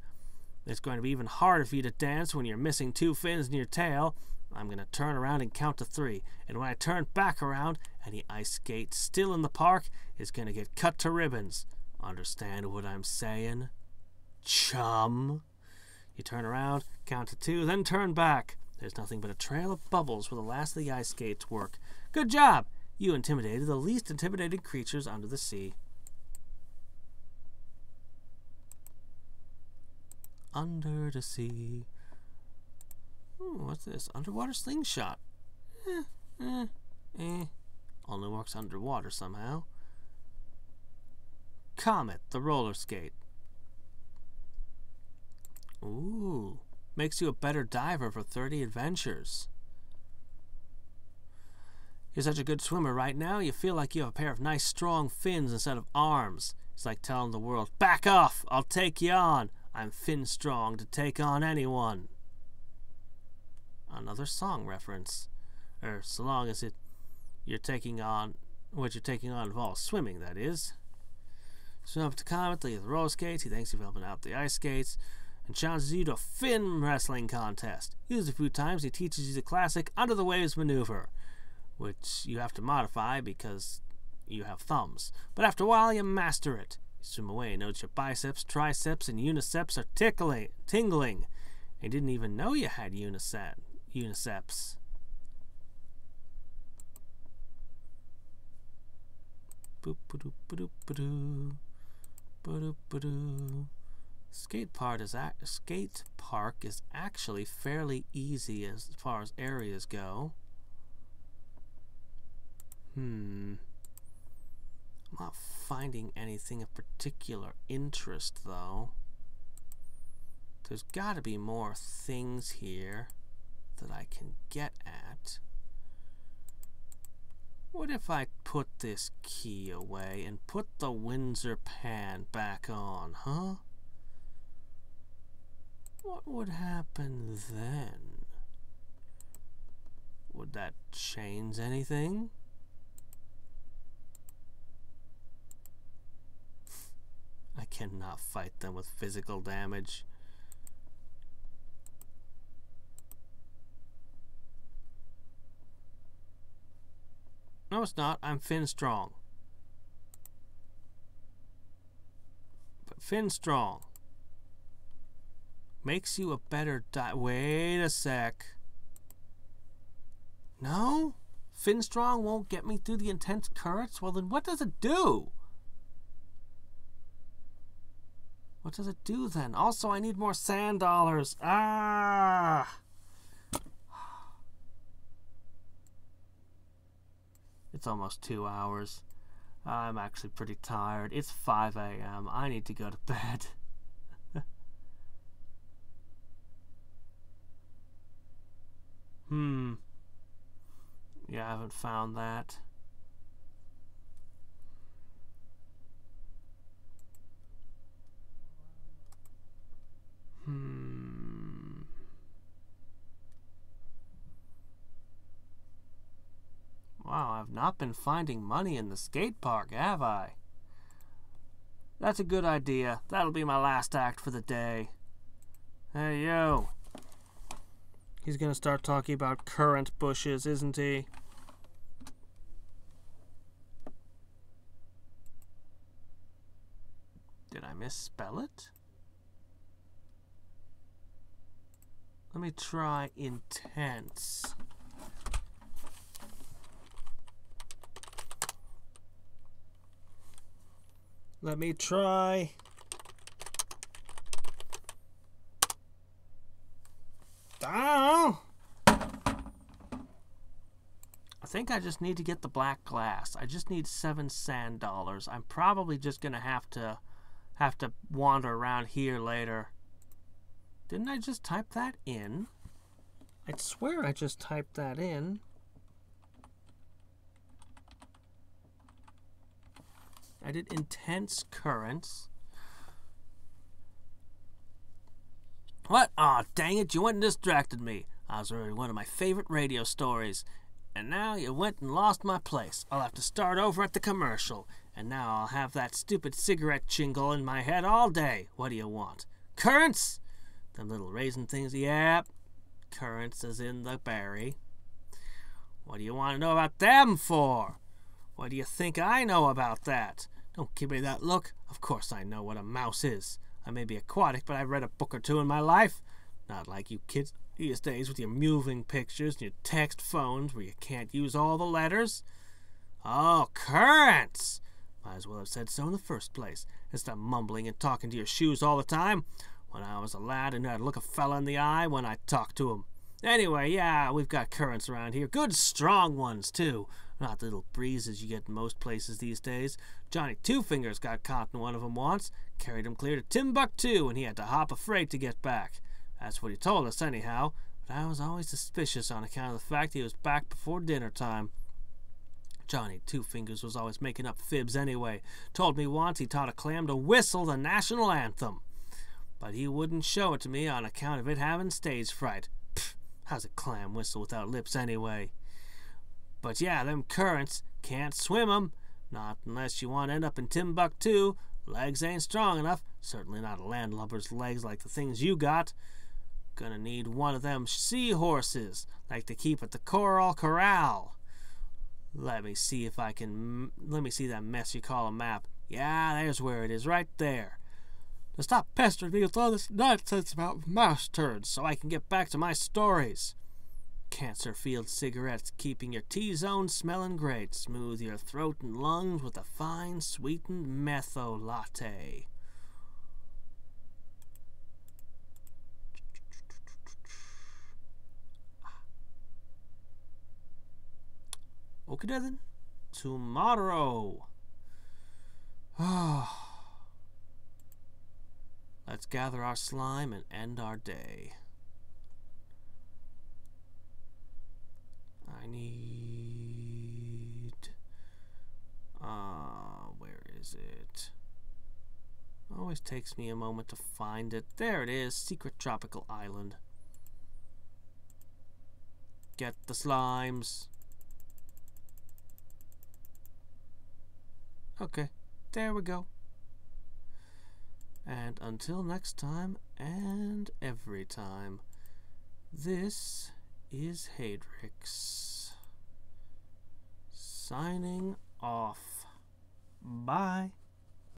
It's going to be even harder for you to dance when you're missing 2 fins in your tail. I'm going to turn around and count to 3, and when I turn back around, any ice skate still in the park is going to get cut to ribbons. Understand what I'm saying? Chum. You turn around, count to 2, then turn back. There's nothing but a trail of bubbles where the last of the ice skates work. Good job! You intimidated the least intimidated creatures under the sea. Under the sea. Ooh, what's this? Underwater slingshot. Only works underwater somehow. Comet, the roller skate. Ooh, makes you a better diver for 30 adventures. You're such a good swimmer right now, you feel like you have a pair of nice strong fins instead of arms. It's like telling the world, back off, I'll take you on. I'm fin strong to take on anyone. Another song reference. So long as you're taking on, what you're taking on involves swimming, that is. Swim up to Comet, leave the roller skates, he thanks you for helping out the ice skates, and challenges you to a fin wrestling contest. Used a few times, he teaches you the classic under the waves maneuver, which you have to modify because you have thumbs. But after a while, you master it. You swim away and notice your biceps, triceps, and uniceps are tingling. You didn't even know you had uniceps. Boop-a-doop-a-doop-a-doo. Ba-doop-a-doo. Skate park is actually fairly easy as far as areas go. I'm not finding anything of particular interest, though. There's got to be more things here that I can get at. What if I put this key away and put the Windsor pan back on, huh? What would happen then? Would that change anything? I cannot fight them with physical damage. No, it's not. I'm Finn Strong. But Finn Strong makes you a better Wait a sec. No? Finn Strong won't get me through the intense currents? Well, then what does it do? What does it do then? Also, I need more sand dollars. Ah! It's almost 2 hours. I'm actually pretty tired. It's 5 a.m. I need to go to bed. Yeah, I haven't found that. Wow, I've not been finding money in the skate park, have I? That's a good idea. That'll be my last act for the day. Hey, yo. He's gonna start talking about currant bushes, isn't he? Did I misspell it? Let me try intense. Let me try. Oh! I think I just need to get the black glass. I just need 7 sand dollars. I'm probably just gonna have to wander around here later. Didn't I just type that in? I swear I just typed that in. I did intense currents. What? Aw, dang it, you went and distracted me. I was reading one of my favorite radio stories. And now you went and lost my place. I'll have to start over at the commercial. And now I'll have that stupid cigarette jingle in my head all day. What do you want? Currants? Them little raisin things? Yep. Currants as in the berry. What do you want to know about them for? What do you think I know about that? Don't give me that look. Of course I know what a mouse is. I may be aquatic, but I've read a book or two in my life. Not like you kids these days with your moving pictures and your text phones where you can't use all the letters. Oh, currants! Might as well have said so in the first place, instead of mumbling and talking to your shoes all the time. When I was a lad, I knew how to look a fella in the eye when I talked to him. Anyway, yeah, we've got currants around here. Good, strong ones, too. Not the little breezes you get in most places these days. Johnny Two Fingers got caught in one of them once. Carried him clear to Timbuktu, and he had to hop a freight to get back. That's what he told us, anyhow. But I was always suspicious on account of the fact he was back before dinner time. Johnny Two Fingers was always making up fibs anyway. Told me once he taught a clam to whistle the national anthem. But he wouldn't show it to me on account of it having stage fright. Pfft, how's a clam whistle without lips anyway? But yeah, them currants, can't swim 'em. Not unless you want to end up in Timbuktu. Legs ain't strong enough. Certainly not a landlubber's legs like the things you got. Gonna need one of them seahorses, like they keep at the Coral Corral. Let me see that mess you call a map. Yeah, there's where it is, right there. Now stop pestering me with all this nonsense about mouse turds so I can get back to my stories. Cancer Field cigarettes, keeping your T-zone smelling great. Smooth your throat and lungs with a fine sweetened metho latte. Okay then, tomorrow. Let's gather our slime and end our day. I need... where is it? Always takes me a moment to find it. There it is, Secret Tropical Island. Get the slimes. Okay, there we go. And until next time, and every time, this is Hadriex. Signing off. Bye.